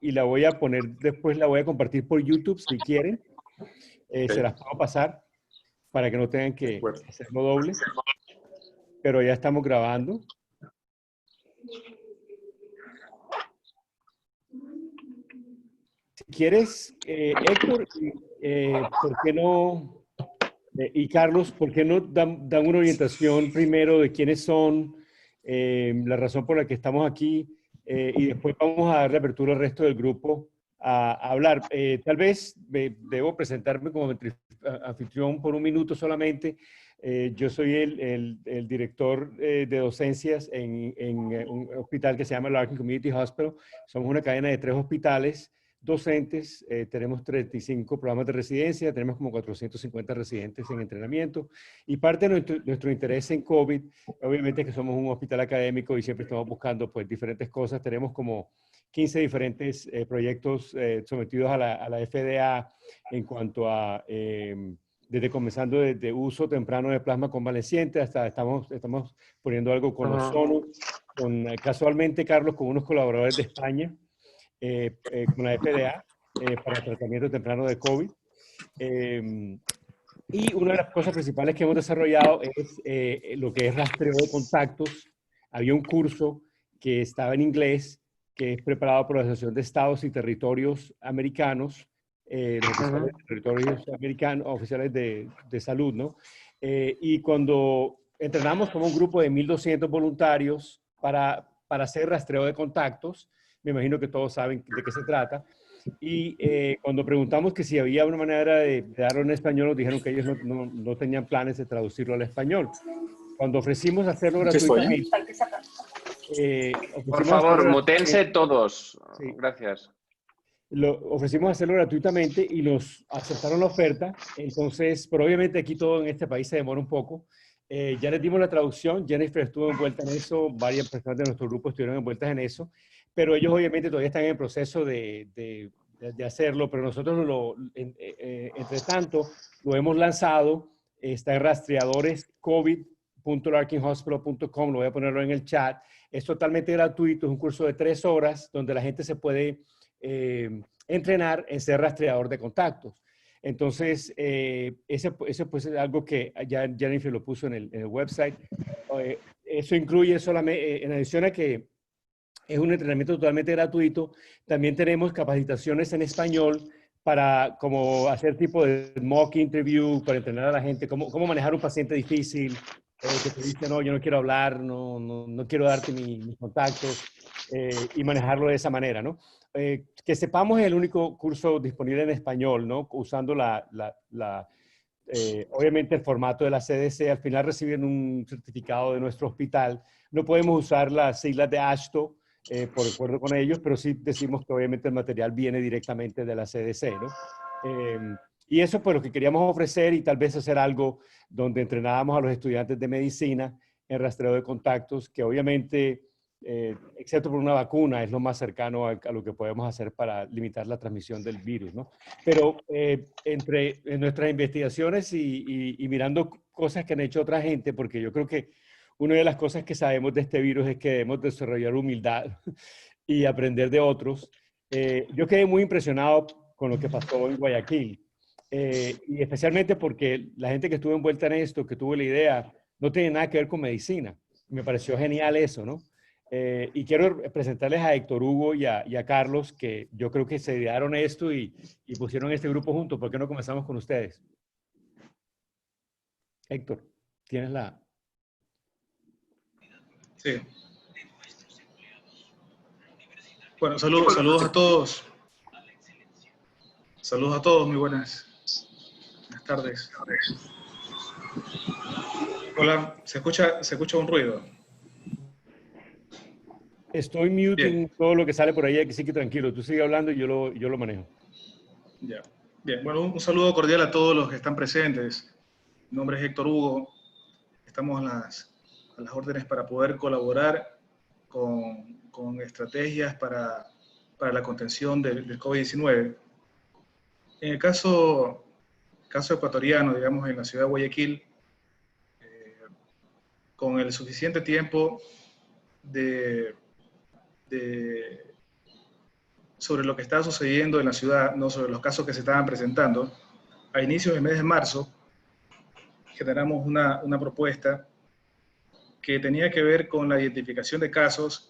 y la voy a poner, después la voy a compartir por YouTube si quieren. Se las puedo pasar para que no tengan que hacerlo doble. Pero ya estamos grabando. Si quieres, Héctor, ¿por qué no? Y Carlos, ¿por qué no dan una orientación primero de quiénes son, la razón por la que estamos aquí, y después vamos a darle apertura al resto del grupo a hablar? Tal vez debo presentarme como anfitrión por un minuto solamente. Yo soy el director de docencias en un hospital que se llama Larkin Community Hospital. Somos una cadena de 3 hospitales docentes, tenemos 35 programas de residencia, tenemos como 450 residentes en entrenamiento, y parte de nuestro interés en COVID, obviamente es que somos un hospital académico y siempre estamos buscando pues diferentes cosas. Tenemos como 15 diferentes proyectos sometidos a la FDA en cuanto a, desde comenzando desde uso temprano de plasma convaleciente hasta estamos poniendo algo con ozono, casualmente, Carlos, con unos colaboradores de España, con la FDA para tratamiento temprano de COVID. Y una de las cosas principales que hemos desarrollado es lo que es rastreo de contactos. Había un curso que estaba en inglés, que es preparado por la Asociación de Estados y Territorios Americanos, los oficiales de territorios americanos, oficiales de salud, ¿no? Y cuando entrenamos como un grupo de 1.200 voluntarios para hacer rastreo de contactos, me imagino que todos saben de qué se trata. Y cuando preguntamos que si había una manera de darlo en español, nos dijeron que ellos no tenían planes de traducirlo al español. Cuando ofrecimos hacerlo gratuitamente, por favor, mutense todos. Sí. Gracias. Ofrecimos hacerlo gratuitamente y nos aceptaron la oferta. Entonces, pero obviamente aquí todo en este país se demora un poco. Ya les dimos la traducción, Jennifer estuvo envuelta en eso, varias personas de nuestro grupo estuvieron envueltas en eso, pero ellos obviamente todavía están en el proceso de hacerlo, pero nosotros entre tanto lo hemos lanzado, está en rastreadores covid.larkinhospital.com, lo voy a ponerlo en el chat. Es totalmente gratuito, es un curso de 3 horas donde la gente se puede entrenar en ser rastreador de contactos. Entonces, ese pues es algo que ya Jennifer lo puso en el website. Eso incluye solamente, en adición a que es un entrenamiento totalmente gratuito, también tenemos capacitaciones en español para como hacer tipo de mock interview, para entrenar a la gente, cómo manejar un paciente difícil, que te dice, no, yo no quiero hablar, no quiero darte mis contactos, y manejarlo de esa manera, ¿no? Que sepamos es el único curso disponible en español, ¿no? Usando obviamente el formato de la CDC. Al final reciben un certificado de nuestro hospital. No podemos usar las siglas de AASHTO por acuerdo con ellos, pero sí decimos que obviamente el material viene directamente de la CDC, ¿no? Y eso pues lo que queríamos ofrecer, y tal vez hacer algo donde entrenábamos a los estudiantes de medicina en rastreo de contactos, que obviamente, excepto por una vacuna, es lo más cercano a lo que podemos hacer para limitar la transmisión del virus, ¿no? Pero entre nuestras investigaciones y mirando cosas que han hecho otra gente, porque yo creo que una de las cosas que sabemos de este virus es que debemos desarrollar humildad y aprender de otros. Yo quedé muy impresionado con lo que pasó en Guayaquil, y especialmente porque la gente que estuvo envuelta en esto, que tuvo la idea, no tiene nada que ver con medicina. Me pareció genial eso, ¿no? Y quiero presentarles a Héctor Hugo y a Carlos, que yo creo que se idearon esto y pusieron este grupo juntos. ¿Por qué no comenzamos con ustedes? Héctor, tienes la... Sí. Bueno, saludos a todos. Saludos a todos, muy buenas tardes. Hola, ¿se escucha un ruido? Estoy muting Bien. todo lo que sale por ahí, así que tranquilo, tú sigue hablando y yo lo manejo. Ya. Bien, bueno, un saludo cordial a todos los que están presentes. Mi nombre es Héctor Hugo. Estamos a las órdenes para poder colaborar con estrategias para la contención del COVID-19. En el caso ecuatoriano, digamos, en la ciudad de Guayaquil, con el suficiente tiempo de sobre lo que está sucediendo en la ciudad, no sobre los casos que se estaban presentando. A inicios del mes de marzo generamos una propuesta que tenía que ver con la identificación de casos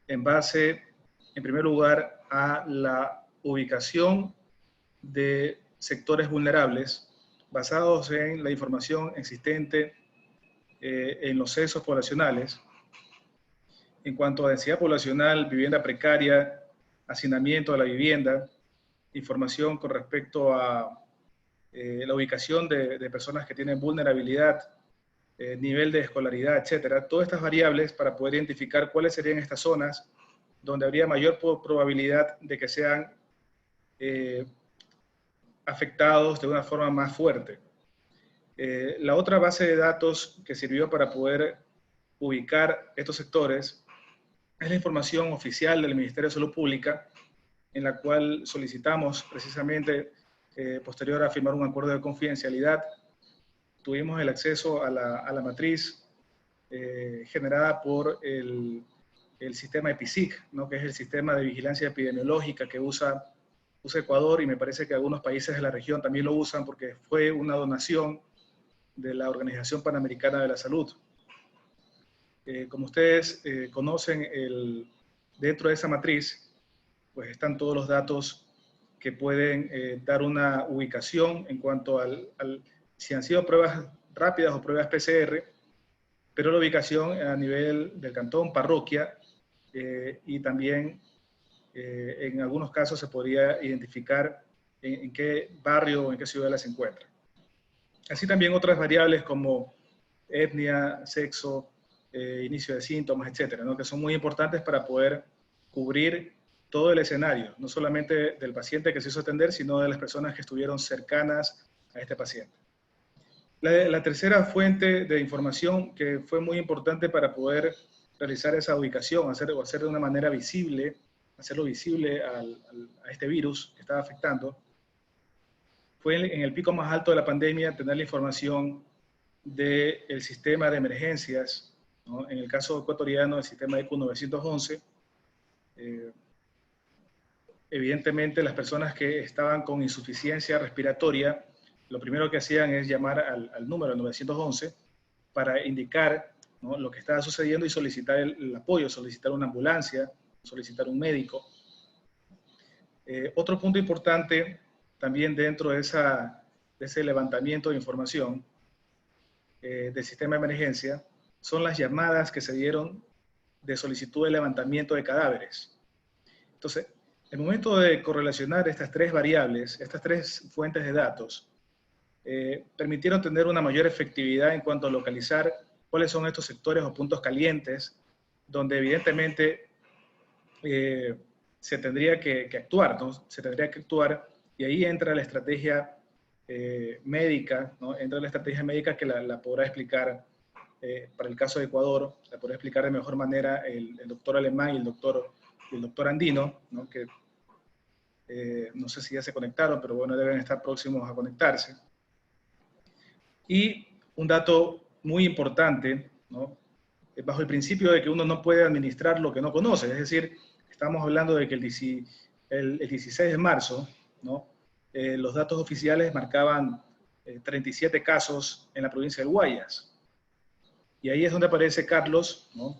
en base, en primer lugar, a la ubicación de sectores vulnerables basados en la información existente en los censos poblacionales en cuanto a densidad poblacional, vivienda precaria, hacinamiento de la vivienda, información con respecto a la ubicación de personas que tienen vulnerabilidad, nivel de escolaridad, etcétera. Todas estas variables para poder identificar cuáles serían estas zonas donde habría mayor probabilidad de que sean afectados de una forma más fuerte. La otra base de datos que sirvió para poder ubicar estos sectores es la información oficial del Ministerio de Salud Pública, en la cual solicitamos precisamente, posterior a firmar un acuerdo de confidencialidad, tuvimos el acceso a la matriz generada por el sistema EPICIC, ¿no? Que es el sistema de vigilancia epidemiológica que usa Ecuador, y me parece que algunos países de la región también lo usan porque fue una donación de la Organización Panamericana de la Salud. Como ustedes conocen, dentro de esa matriz, pues están todos los datos que pueden dar una ubicación en cuanto si han sido pruebas rápidas o pruebas PCR, pero la ubicación a nivel del cantón, parroquia, y también en algunos casos se podría identificar en qué barrio o en qué ciudad se encuentra. Así también otras variables como etnia, sexo, inicio de síntomas, etcétera, ¿no? Que son muy importantes para poder cubrir todo el escenario, no solamente del paciente que se hizo atender, sino de las personas que estuvieron cercanas a este paciente. La tercera fuente de información que fue muy importante para poder realizar esa ubicación, hacerlo de una manera visible, hacerlo visible a este virus que estaba afectando, fue en el pico más alto de la pandemia tener la información del sistema de emergencias, ¿no? En el caso ecuatoriano, el sistema ECU 911, evidentemente las personas que estaban con insuficiencia respiratoria, lo primero que hacían es llamar al número 911 para indicar, ¿no?, lo que estaba sucediendo y solicitar el apoyo, solicitar una ambulancia, solicitar un médico. Otro punto importante también dentro de ese levantamiento de información del sistema de emergencia son las llamadas que se dieron de solicitud de levantamiento de cadáveres. Entonces, el momento de correlacionar estas tres variables, estas tres fuentes de datos, permitieron tener una mayor efectividad en cuanto a localizar cuáles son estos sectores o puntos calientes donde evidentemente se tendría que actuar, ¿no? Se tendría que actuar, y ahí entra la estrategia médica, ¿no? Entra la estrategia médica que la podrá explicar, para el caso de Ecuador, la podrá explicar de mejor manera el doctor Alemán y el doctor Andino, ¿no? Que no sé si ya se conectaron, pero bueno, deben estar próximos a conectarse. Y un dato muy importante, ¿no?, bajo el principio de que uno no puede administrar lo que no conoce, es decir, estamos hablando de que el 16 de marzo, ¿no?, los datos oficiales marcaban 37 casos en la provincia del Guayas. Y ahí es donde aparece Carlos, ¿no?,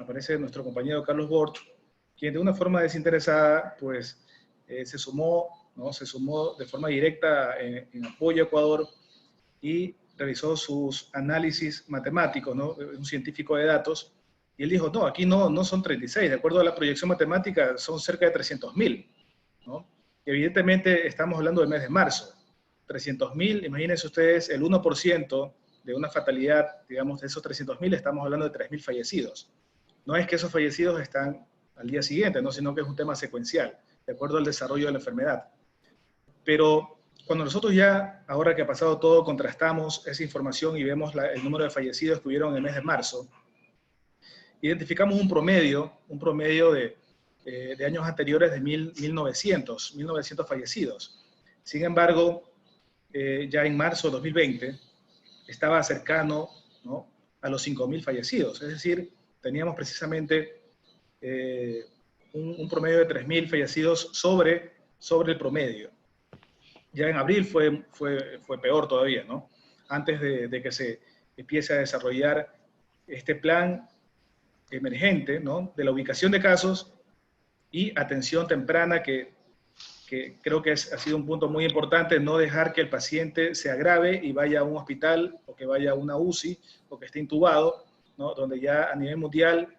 aparece nuestro compañero Carlos Bort, quien de una forma desinteresada, pues, se sumó, ¿no?, se sumó de forma directa en apoyo a Ecuador y realizó sus análisis matemáticos, ¿no?, un científico de datos, y él dijo, no, aquí no son 36, de acuerdo a la proyección matemática son cerca de 300.000, ¿no? Y evidentemente estamos hablando del mes de marzo. 300.000, imagínense ustedes, el 1% de una fatalidad, digamos, de esos 300.000, estamos hablando de 3.000 fallecidos. No es que esos fallecidos están al día siguiente, ¿no?, sino que es un tema secuencial, de acuerdo al desarrollo de la enfermedad. Pero cuando nosotros ya, ahora que ha pasado todo, contrastamos esa información y vemos el número de fallecidos que hubieron en el mes de marzo, identificamos un promedio de años anteriores de 1900 fallecidos. Sin embargo, ya en marzo de 2020 estaba cercano, ¿no?, a los 5.000 fallecidos. Es decir, teníamos precisamente un promedio de 3.000 fallecidos sobre el promedio. Ya en abril fue peor todavía, ¿no? Antes de que se empiece a desarrollar este plan emergente, ¿no? De la ubicación de casos y atención temprana, que creo que ha sido un punto muy importante, no dejar que el paciente se agrave y vaya a un hospital o que vaya a una UCI o que esté intubado, ¿no? Donde ya a nivel mundial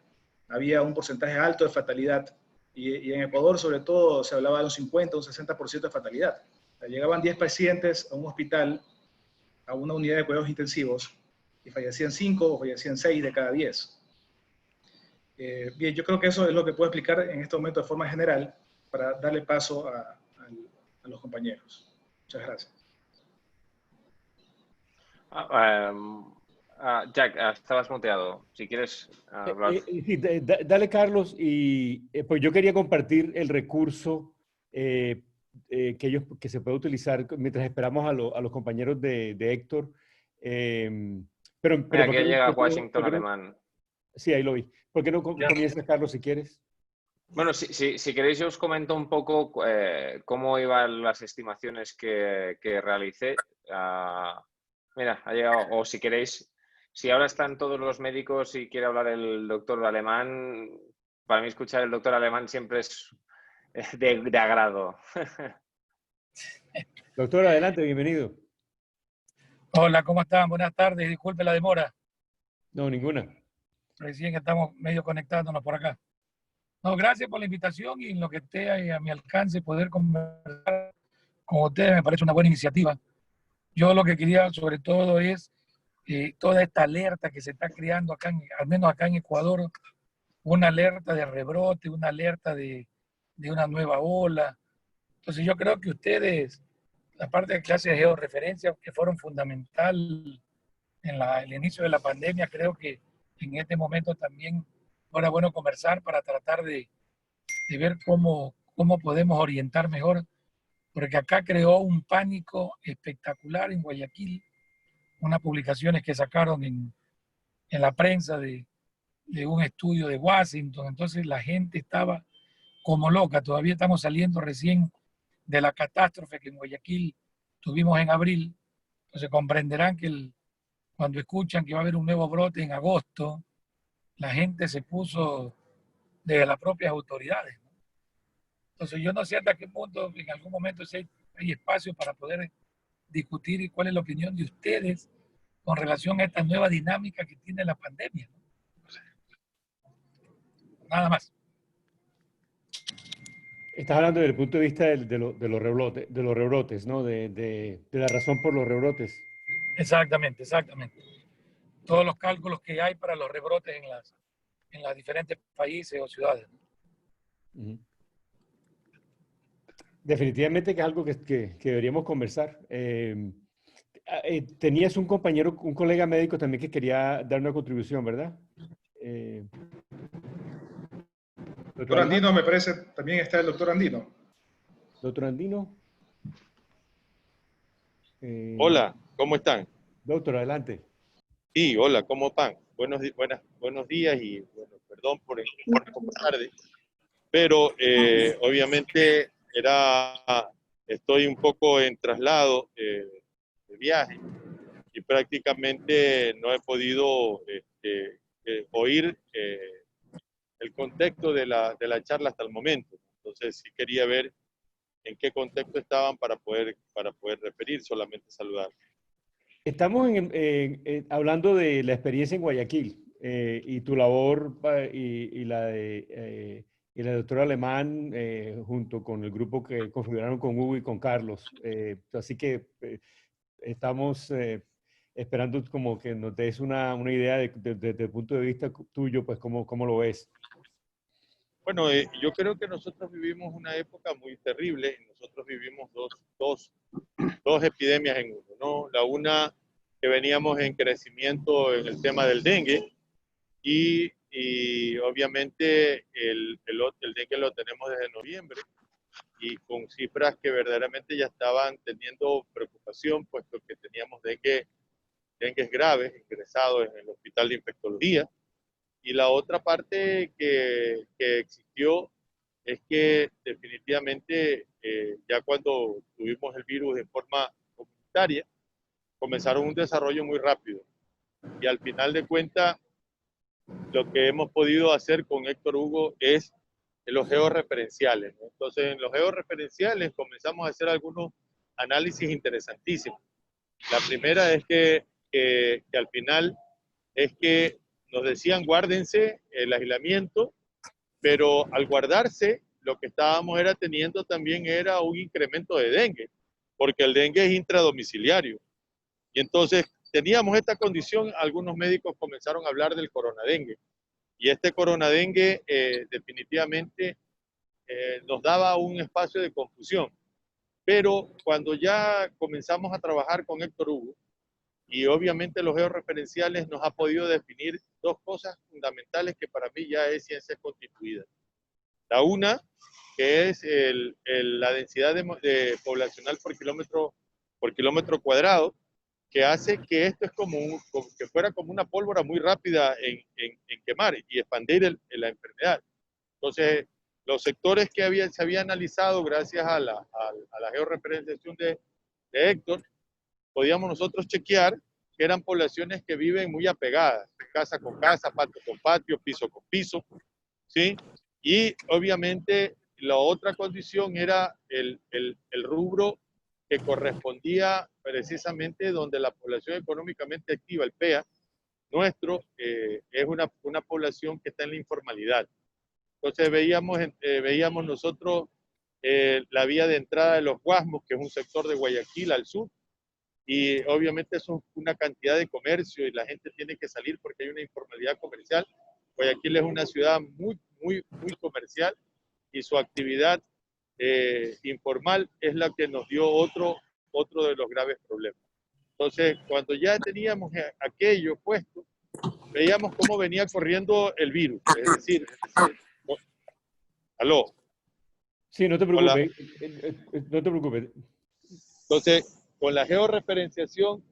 había un porcentaje alto de fatalidad. Y en Ecuador, sobre todo, se hablaba de un 50, un 60% de fatalidad. Llegaban 10 pacientes a un hospital, a una unidad de cuidados intensivos, y fallecían 5 o fallecían 6 de cada 10. Bien, yo creo que eso es lo que puedo explicar en este momento de forma general para darle paso a los compañeros. Muchas gracias. Jack, estabas muteado. Si quieres hablar. Sí, dale, Carlos. Y pues yo quería compartir el recurso que se puede utilizar mientras esperamos a los compañeros de Héctor. Pero Mira, ¿por que qué llega por qué Washington por qué Alemán. Sí, ahí lo vi. ¿Por qué no comienzas, Carlos, si quieres? Bueno, si queréis yo os comento un poco cómo iban las estimaciones que realicé. Mira, ha llegado, o si queréis, si ahora están todos los médicos y quiere hablar el doctor alemán, para mí escuchar el doctor alemán siempre es de agrado. Doctor, adelante, bienvenido. Hola, ¿cómo están? Buenas tardes. Disculpe la demora. No, ninguna. Recién estamos medio conectándonos por acá. No, gracias por la invitación y en lo que esté a mi alcance poder conversar con ustedes me parece una buena iniciativa. Yo lo que quería sobre todo es toda esta alerta que se está creando acá, al menos acá en Ecuador, una alerta de rebrote, una alerta de una nueva ola. Entonces yo creo que ustedes, la parte de clase de georreferencia, que fueron fundamental en el inicio de la pandemia, creo que en este momento también ahora bueno conversar para tratar de ver cómo podemos orientar mejor, porque acá creó un pánico espectacular en Guayaquil, unas publicaciones que sacaron en la prensa de un estudio de Washington, entonces la gente estaba como loca, todavía estamos saliendo recién de la catástrofe que en Guayaquil tuvimos en abril, entonces comprenderán que cuando escuchan que va a haber un nuevo brote en agosto, la gente se puso de las propias autoridades, ¿no? Entonces yo no sé hasta qué punto en algún momento si hay espacio para poder discutir cuál es la opinión de ustedes con relación a esta nueva dinámica que tiene la pandemia, ¿no? Nada más. Estás hablando desde el punto de vista de los rebrotes, ¿no? De la razón por los rebrotes. Exactamente, exactamente. Todos los cálculos que hay para los rebrotes en las diferentes países o ciudades. Definitivamente que es algo que deberíamos conversar. Tenías un compañero, un colega médico también que quería dar una contribución, ¿verdad? Doctor Andino, me parece, también está el doctor Andino. Doctor Andino. Hola, ¿cómo están? Doctor, adelante. Sí, hola, ¿cómo están? Buenos días y bueno, perdón por un poco tarde, pero obviamente estoy un poco en traslado de viaje y prácticamente no he podido oír el contexto de la charla hasta el momento. Entonces sí quería ver en qué contexto estaban para poder referir, solamente saludar. Estamos hablando de la experiencia en Guayaquil y tu labor y la de la doctora Alemán junto con el grupo que configuraron con Hugo y con Carlos. Así que estamos esperando como que nos des una idea desde el punto de vista tuyo, pues cómo lo ves. Bueno, yo creo que nosotros vivimos una época muy terrible. Nosotros vivimos dos epidemias en uno, ¿no? La una que veníamos en crecimiento en el tema del dengue y obviamente el dengue lo tenemos desde noviembre y con cifras que verdaderamente ya estaban teniendo preocupación, puesto que teníamos dengues graves ingresados en el hospital de infectología. Y la otra parte que existió es que definitivamente ya cuando tuvimos el virus de forma comunitaria, comenzaron un desarrollo muy rápido. Y al final de cuentas, lo que hemos podido hacer con Héctor Hugo es los georreferenciales, ¿no? Entonces, en los georreferenciales comenzamos a hacer algunos análisis interesantísimos. La primera es que al final es que nos decían guárdense el aislamiento, pero al guardarse lo que estábamos era teniendo también era un incremento de dengue, porque el dengue es intradomiciliario. Y entonces teníamos esta condición, algunos médicos comenzaron a hablar del coronadengue. Y este coronadengue definitivamente nos daba un espacio de confusión. Pero cuando ya comenzamos a trabajar con Héctor Hugo, y obviamente los georreferenciales nos ha podido definir dos cosas fundamentales que para mí ya es ciencia constituida. La una, que es la densidad poblacional por kilómetro cuadrado, que hace que esto es como que fuera como una pólvora muy rápida en quemar y expandir la enfermedad. Entonces, los sectores que se había analizado gracias a la georreferenciación de Héctor, podíamos nosotros chequear que eran poblaciones que viven muy apegadas, casa con casa, patio con patio, piso con piso, ¿sí? Y obviamente la otra condición era el rubro que correspondía precisamente donde la población económicamente activa, el PEA, nuestro, es una población que está en la informalidad. Entonces veíamos nosotros la vía de entrada de los Guasmos, que es un sector de Guayaquil al sur, y obviamente eso es una cantidad de comercio y la gente tiene que salir porque hay una informalidad comercial. Guayaquil es una ciudad muy comercial y su actividad informal es la que nos dio otro de los graves problemas. Entonces, cuando ya teníamos aquello puesto, veíamos cómo venía corriendo el virus. Es decir, ¿aló? Sí, no te preocupes. No te preocupes. Entonces, con la georreferenciación,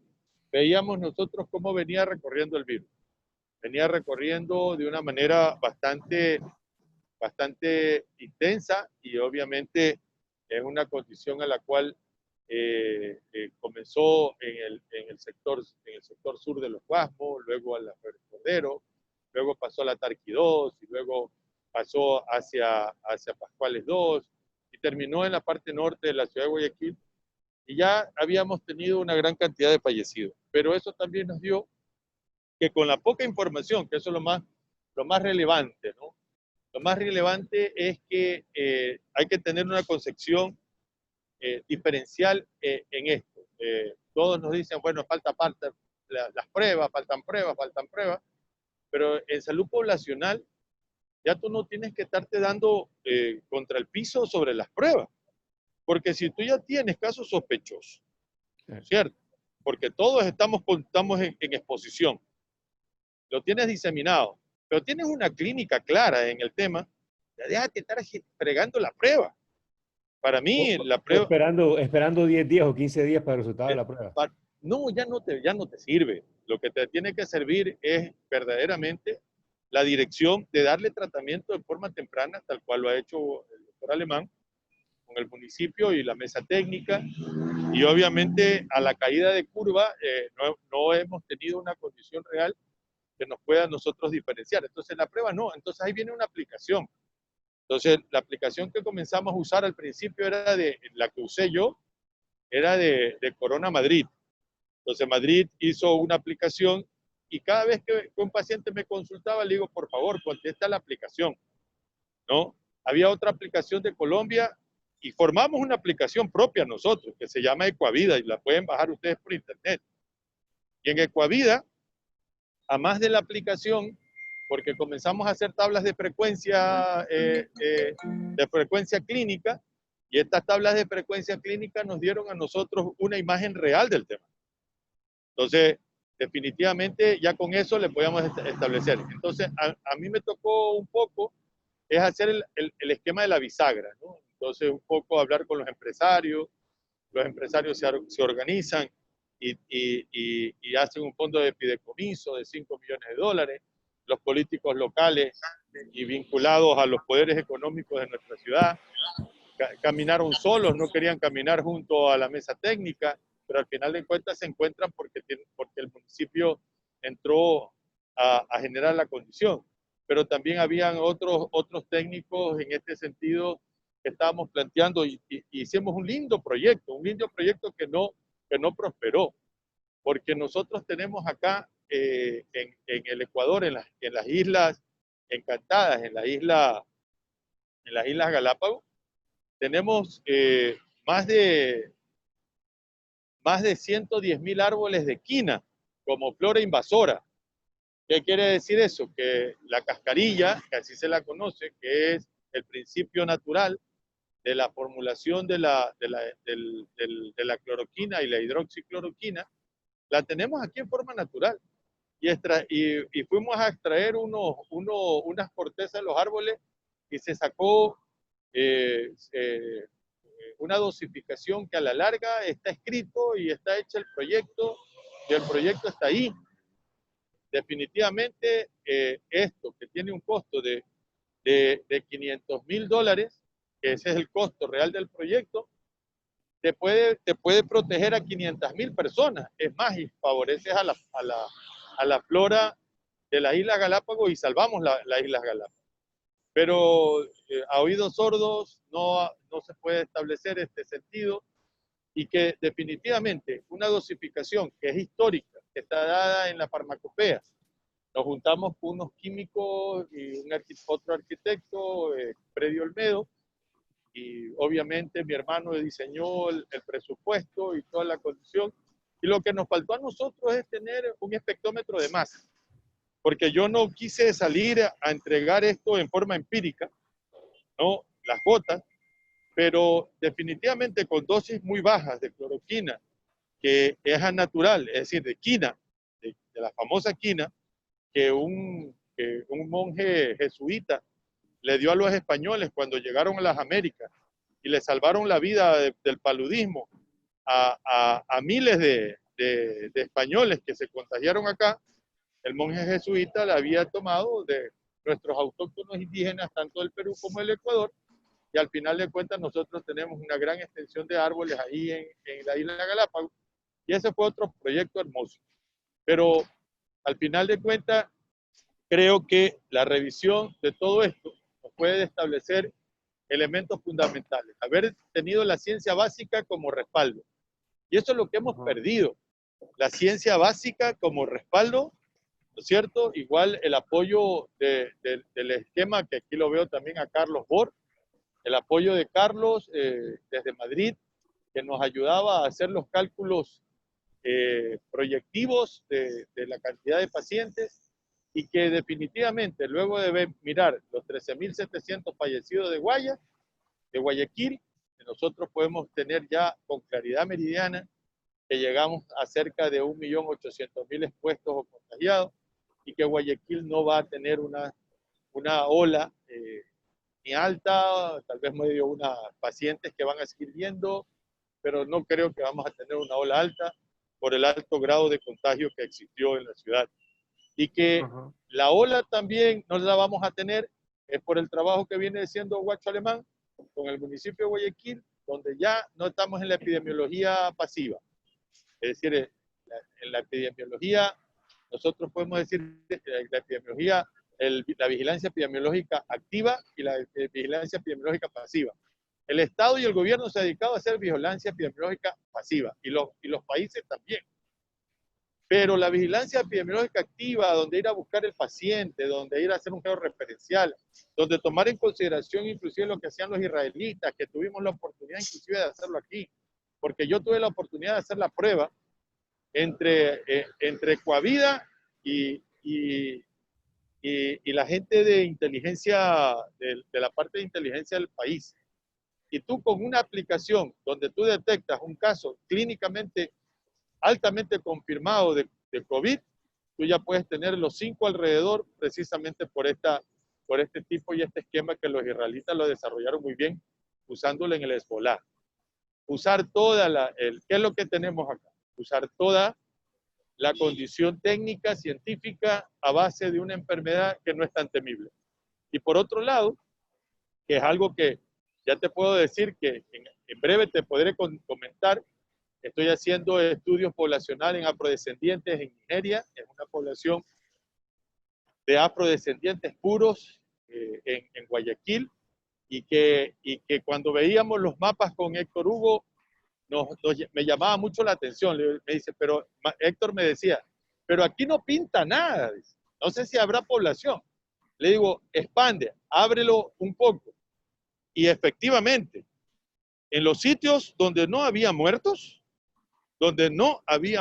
veíamos nosotros cómo venía recorriendo el virus. Venía recorriendo de una manera bastante intensa y obviamente es una condición a la cual comenzó en el sector sur de los Guasmos, luego a la Flores Cordero, luego pasó a la Tarqui 2 y luego pasó hacia Pascuales 2 y terminó en la parte norte de la ciudad de Guayaquil y ya habíamos tenido una gran cantidad de fallecidos. Pero eso también nos dio que con la poca información, que eso es lo más relevante, ¿no? Lo más relevante es que hay que tener una concepción diferencial en esto. Todos nos dicen, bueno, faltan las pruebas, faltan pruebas, pero en salud poblacional ya tú no tienes que estarte dando contra el piso sobre las pruebas, porque si tú ya tienes casos sospechosos, ¿cierto? Porque todos estamos en exposición, lo tienes diseminado, pero tienes una clínica clara en el tema, ya déjate estar fregando la prueba. Para mí, la prueba... Esperando 10 días o 15 días para el resultado de la prueba. No, ya no te sirve. Lo que te tiene que servir es verdaderamente la dirección de darle tratamiento de forma temprana, tal cual lo ha hecho el doctor Alemán, con el municipio y la mesa técnica. Y obviamente a la caída de curva no hemos tenido una condición real que nos pueda nosotros diferenciar. Entonces la prueba no, entonces ahí viene una aplicación. Entonces la aplicación que comenzamos a usar al principio era la que usé yo, era de Corona Madrid. Entonces Madrid hizo una aplicación y cada vez que un paciente me consultaba le digo, por favor, contesta la aplicación, ¿no? Había otra aplicación de Colombia y formamos una aplicación propia nosotros que se llama Ecuavida y la pueden bajar ustedes por internet. Y en Ecuavida, a más de la aplicación, porque comenzamos a hacer tablas de frecuencia clínica y estas tablas de frecuencia clínica nos dieron a nosotros una imagen real del tema. Entonces, definitivamente ya con eso le podíamos establecer. Entonces, a mí me tocó un poco es hacer el esquema de la bisagra, ¿no? Entonces, un poco hablar con los empresarios se organizan y hacen un fondo de fideicomiso de $5 millones. Los políticos locales y vinculados a los poderes económicos de nuestra ciudad. Caminaron solos, no querían caminar junto a la mesa técnica, pero al final de cuentas se encuentran porque el municipio entró a generar la condición. Pero también habían otros técnicos en este sentido que estábamos planteando y hicimos un lindo proyecto que no prosperó, porque nosotros tenemos acá en el Ecuador, en las islas Encantadas, en las Islas Galápagos, tenemos más de 110.000 árboles de quina como flora invasora. ¿Qué quiere decir eso? Que la cascarilla, que así se la conoce, que es el principio natural de la formulación de la cloroquina y la hidroxicloroquina, la tenemos aquí en forma natural. Y fuimos a extraer unas cortezas de los árboles y se sacó una dosificación que a la larga está escrito y está hecho el proyecto, y el proyecto está ahí. Definitivamente esto que tiene un costo de $500.000, que ese es el costo real del proyecto, te puede proteger a 500.000 personas. Es más, y favoreces a la flora de las Islas Galápagos y salvamos las Islas Galápagos. Pero a oídos sordos no se puede establecer este sentido, y que definitivamente una dosificación que es histórica, que está dada en la farmacopea. Nos juntamos con unos químicos y otro arquitecto, Freddy Olmedo, y obviamente mi hermano diseñó el presupuesto y toda la condición. Y lo que nos faltó a nosotros es tener un espectrómetro de masa, porque yo no quise salir a entregar esto en forma empírica, ¿no? Las gotas, pero definitivamente con dosis muy bajas de cloroquina, que es natural, es decir, de quina, de la famosa quina, que un monje jesuita le dio a los españoles cuando llegaron a las Américas y le salvaron la vida del paludismo a miles de españoles que se contagiaron acá. El monje jesuita la había tomado de nuestros autóctonos indígenas, tanto del Perú como del Ecuador, y al final de cuentas nosotros tenemos una gran extensión de árboles ahí en la isla de Galápagos, y ese fue otro proyecto hermoso. Pero al final de cuentas, creo que la revisión de todo esto nos puede establecer elementos fundamentales. Haber tenido la ciencia básica como respaldo. Y eso es lo que hemos perdido. La ciencia básica como respaldo, ¿no es cierto? Igual el apoyo del esquema, que aquí lo veo también a Carlos Bor, el apoyo de Carlos desde Madrid, que nos ayudaba a hacer los cálculos proyectivos de la cantidad de pacientes, y que definitivamente luego de mirar los 13.700 fallecidos de Guayaquil, nosotros podemos tener ya con claridad meridiana que llegamos a cerca de 1.800.000 expuestos o contagiados, y que Guayaquil no va a tener una ola ni alta, tal vez medio unas pacientes que van a seguir viendo, pero no creo que vamos a tener una ola alta por el alto grado de contagio que existió en la ciudad. Y que la ola también no la vamos a tener es por el trabajo que viene haciendo Guacho Alemán con el municipio de Guayaquil, donde ya no estamos en la epidemiología pasiva. Es decir, en la epidemiología, nosotros podemos decir la epidemiología, la vigilancia epidemiológica activa y la vigilancia epidemiológica pasiva. El Estado y el gobierno se ha dedicado a hacer vigilancia epidemiológica pasiva, y los países también. Pero la vigilancia epidemiológica activa, donde ir a buscar el paciente, donde ir a hacer un georreferencial, donde tomar en consideración inclusive lo que hacían los israelitas, que tuvimos la oportunidad inclusive de hacerlo aquí, porque yo tuve la oportunidad de hacer la prueba entre Coavida y la gente de inteligencia, de la parte de inteligencia del país. Y tú con una aplicación donde tú detectas un caso clínicamente altamente confirmado de COVID, tú ya puedes tener los 5 alrededor, precisamente por este tipo y este esquema que los israelitas lo desarrollaron muy bien, usándolo en el Hezbolá. Usar ¿qué es lo que tenemos acá? Usar toda la condición técnica, científica, a base de una enfermedad que no es tan temible. Y por otro lado, que es algo que ya te puedo decir que en breve te podré comentar, estoy haciendo estudios poblacionales en afrodescendientes en Nigeria, es una población de afrodescendientes puros en Guayaquil, y que cuando veíamos los mapas con Héctor Hugo, me llamaba mucho la atención. Me dice, pero Héctor me decía, pero aquí no pinta nada, dice. No sé si habrá población. Le digo, expande, ábrelo un poco. Y efectivamente, en los sitios donde no había muertos y donde no había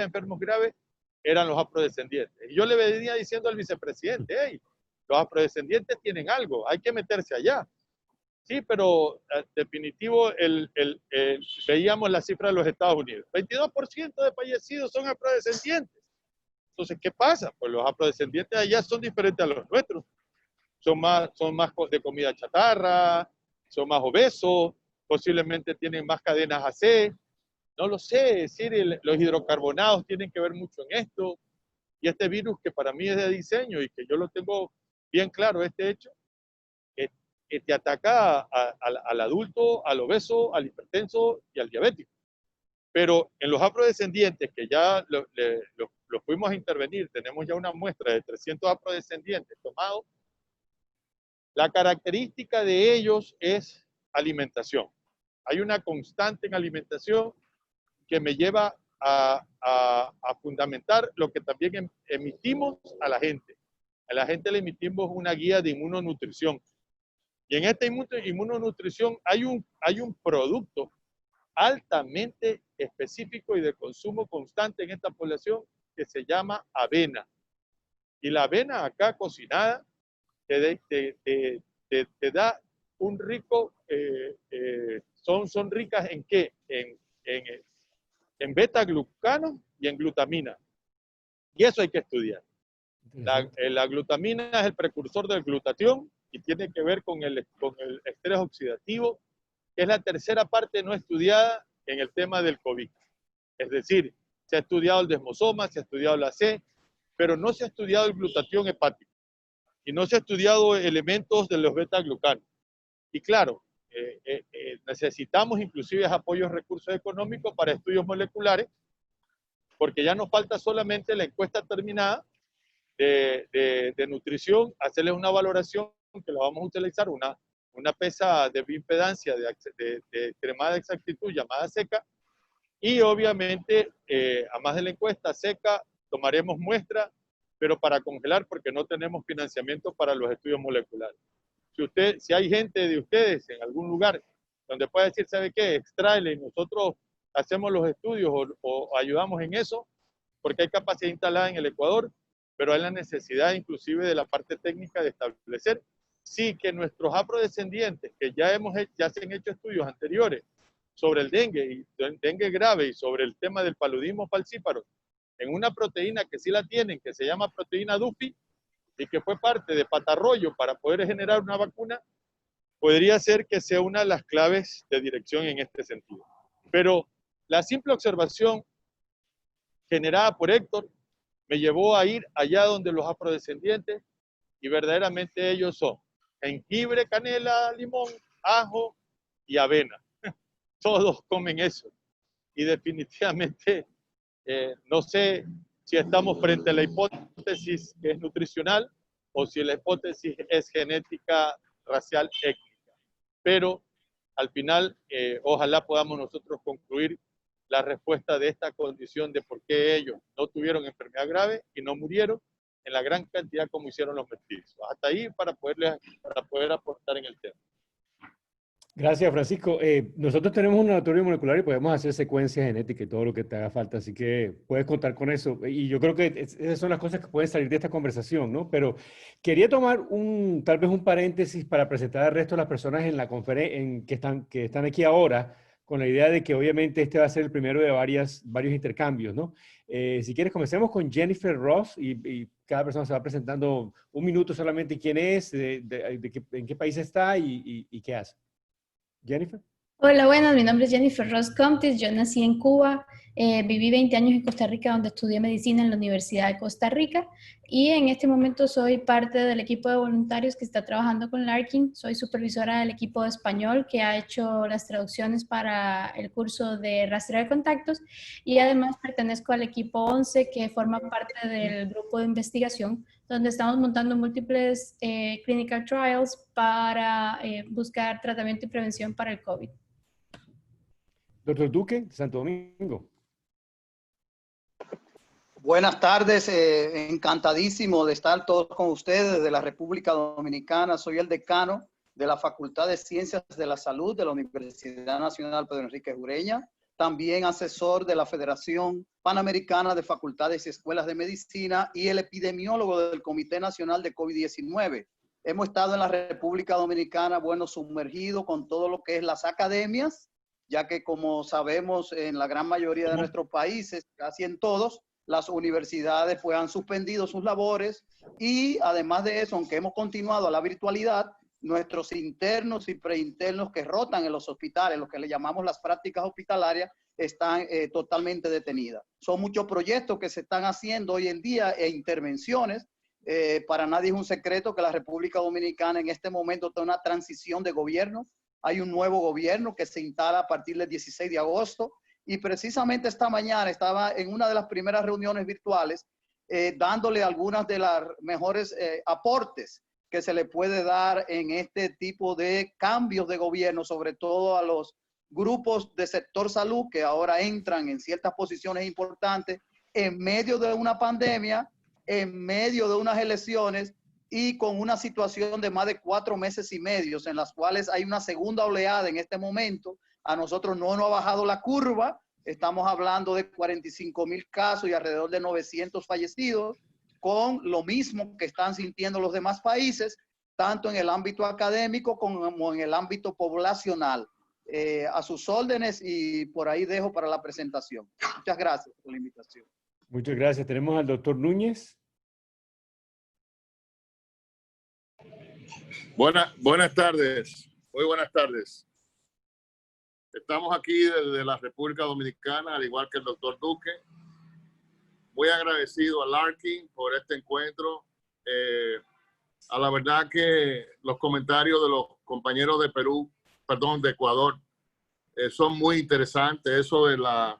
enfermos graves, eran los afrodescendientes. Y yo le venía diciendo al vicepresidente, hey, los afrodescendientes tienen algo, hay que meterse allá. Sí, pero definitivo, veíamos la cifra de los Estados Unidos. 22% de fallecidos son afrodescendientes. Entonces, ¿qué pasa? Pues los afrodescendientes allá son diferentes a los nuestros. Son más de comida chatarra, son más obesos, posiblemente tienen más cadenas AC. No lo sé, es decir, los hidrocarbonados tienen que ver mucho en esto. Y este virus que para mí es de diseño y que yo lo tengo bien claro, este hecho, que te ataca al adulto, al obeso, al hipertenso y al diabético. Pero en los afrodescendientes, que ya los fuimos a intervenir, tenemos ya una muestra de 300 afrodescendientes tomados, la característica de ellos es alimentación. Hay una constante en alimentación que me lleva a fundamentar lo que también emitimos a la gente. A la gente le emitimos una guía de inmunonutrición. Y en esta inmunonutrición hay un producto altamente específico y de consumo constante en esta población que se llama avena. Y la avena acá cocinada te da un rico, son ricas ¿en qué? En beta-glucano y en glutamina. Y eso hay que estudiar. La glutamina es el precursor del glutatión y tiene que ver con el estrés oxidativo, que es la tercera parte no estudiada en el tema del COVID. Es decir, se ha estudiado el desmosoma, se ha estudiado la C, pero no se ha estudiado el glutatión hepático y no se ha estudiado elementos de los beta-glucanos. Y claro, necesitamos inclusive apoyos, recursos económicos para estudios moleculares, porque ya nos falta solamente la encuesta terminada de nutrición, hacerles una valoración que la vamos a utilizar, una pesa de bioimpedancia de extremada exactitud llamada seca, y obviamente, a más de la encuesta seca, tomaremos muestra, pero para congelar porque no tenemos financiamiento para los estudios moleculares. Si hay gente de ustedes en algún lugar donde pueda decir, ¿sabe qué? Extráele y nosotros hacemos los estudios o ayudamos en eso, porque hay capacidad instalada en el Ecuador, pero hay la necesidad inclusive de la parte técnica de establecer sí que nuestros afrodescendientes, que ya se han hecho estudios anteriores sobre el dengue grave y sobre el tema del paludismo falcíparo, en una proteína que sí la tienen, que se llama proteína DUFI, y que fue parte de Patarroyo para poder generar una vacuna, podría ser que sea una de las claves de dirección en este sentido. Pero la simple observación generada por Héctor me llevó a ir allá donde los afrodescendientes, y verdaderamente ellos son jengibre, canela, limón, ajo y avena. Todos comen eso. Y definitivamente no sé si estamos frente a la hipótesis que es nutricional o si la hipótesis es genética, racial, étnica. Pero al final, ojalá podamos nosotros concluir la respuesta de esta condición de por qué ellos no tuvieron enfermedad grave y no murieron en la gran cantidad como hicieron los mestizos. Hasta ahí para poder aportar en el tema. Gracias, Francisco. Nosotros tenemos un laboratorio molecular y podemos hacer secuencia genética y todo lo que te haga falta, así que puedes contar con eso. Y yo creo que esas son las cosas que pueden salir de esta conversación, ¿no? Pero quería tomar tal vez un paréntesis para presentar al resto de las personas en la conferencia que están aquí ahora, con la idea de que obviamente este va a ser el primero de varios intercambios, ¿no? Si quieres, comencemos con Jennifer Ross y cada persona se va presentando un minuto solamente quién es, en qué país está y qué hace. Jennifer. Hola, buenas, mi nombre es Jennifer Ross Comtis, yo nací en Cuba, viví 20 años en Costa Rica donde estudié medicina en la Universidad de Costa Rica y en este momento soy parte del equipo de voluntarios que está trabajando con Larkin, soy supervisora del equipo de español que ha hecho las traducciones para el curso de rastreo de contactos y además pertenezco al equipo 11 que forma parte del grupo de investigación donde estamos montando múltiples clinical trials para buscar tratamiento y prevención para el COVID. Doctor Duque, Santo Domingo. Buenas tardes, encantadísimo de estar todos con ustedes desde la República Dominicana. Soy el decano de la Facultad de Ciencias de la Salud de la Universidad Nacional Pedro Enrique Ureña, también asesor de la Federación Panamericana de Facultades y Escuelas de Medicina y el epidemiólogo del Comité Nacional de COVID-19. Hemos estado en la República Dominicana, bueno, sumergido con todo lo que es las academias, ya que como sabemos en la gran mayoría de nuestros países, casi en todos, las universidades pues han suspendido sus labores y además de eso, aunque hemos continuado a la virtualidad, nuestros internos y preinternos que rotan en los hospitales, lo que le llamamos las prácticas hospitalarias, están totalmente detenidas. Son muchos proyectos que se están haciendo hoy en día e intervenciones. Para nadie es un secreto que la República Dominicana en este momento está en una transición de gobierno. Hay un nuevo gobierno que se instala a partir del 16 de agosto y precisamente esta mañana estaba en una de las primeras reuniones virtuales dándole algunas de las mejores aportes que se le puede dar en este tipo de cambios de gobierno, sobre todo a los grupos de sector salud que ahora entran en ciertas posiciones importantes en medio de una pandemia, en medio de unas elecciones y con una situación de más de 4 meses y medio en las cuales hay una segunda oleada en este momento. A nosotros no nos ha bajado la curva, estamos hablando de 45,000 casos y alrededor de 900 fallecidos, con lo mismo que están sintiendo los demás países, tanto en el ámbito académico como en el ámbito poblacional. A sus órdenes y por ahí dejo para la presentación. Muchas gracias por la invitación. Muchas gracias. Tenemos al doctor Núñez. Buenas tardes, muy buenas tardes. Estamos aquí desde la República Dominicana, al igual que el doctor Duque. Muy agradecido a Larkin por este encuentro. A la verdad que los comentarios de los compañeros de de Ecuador, son muy interesantes. Eso de la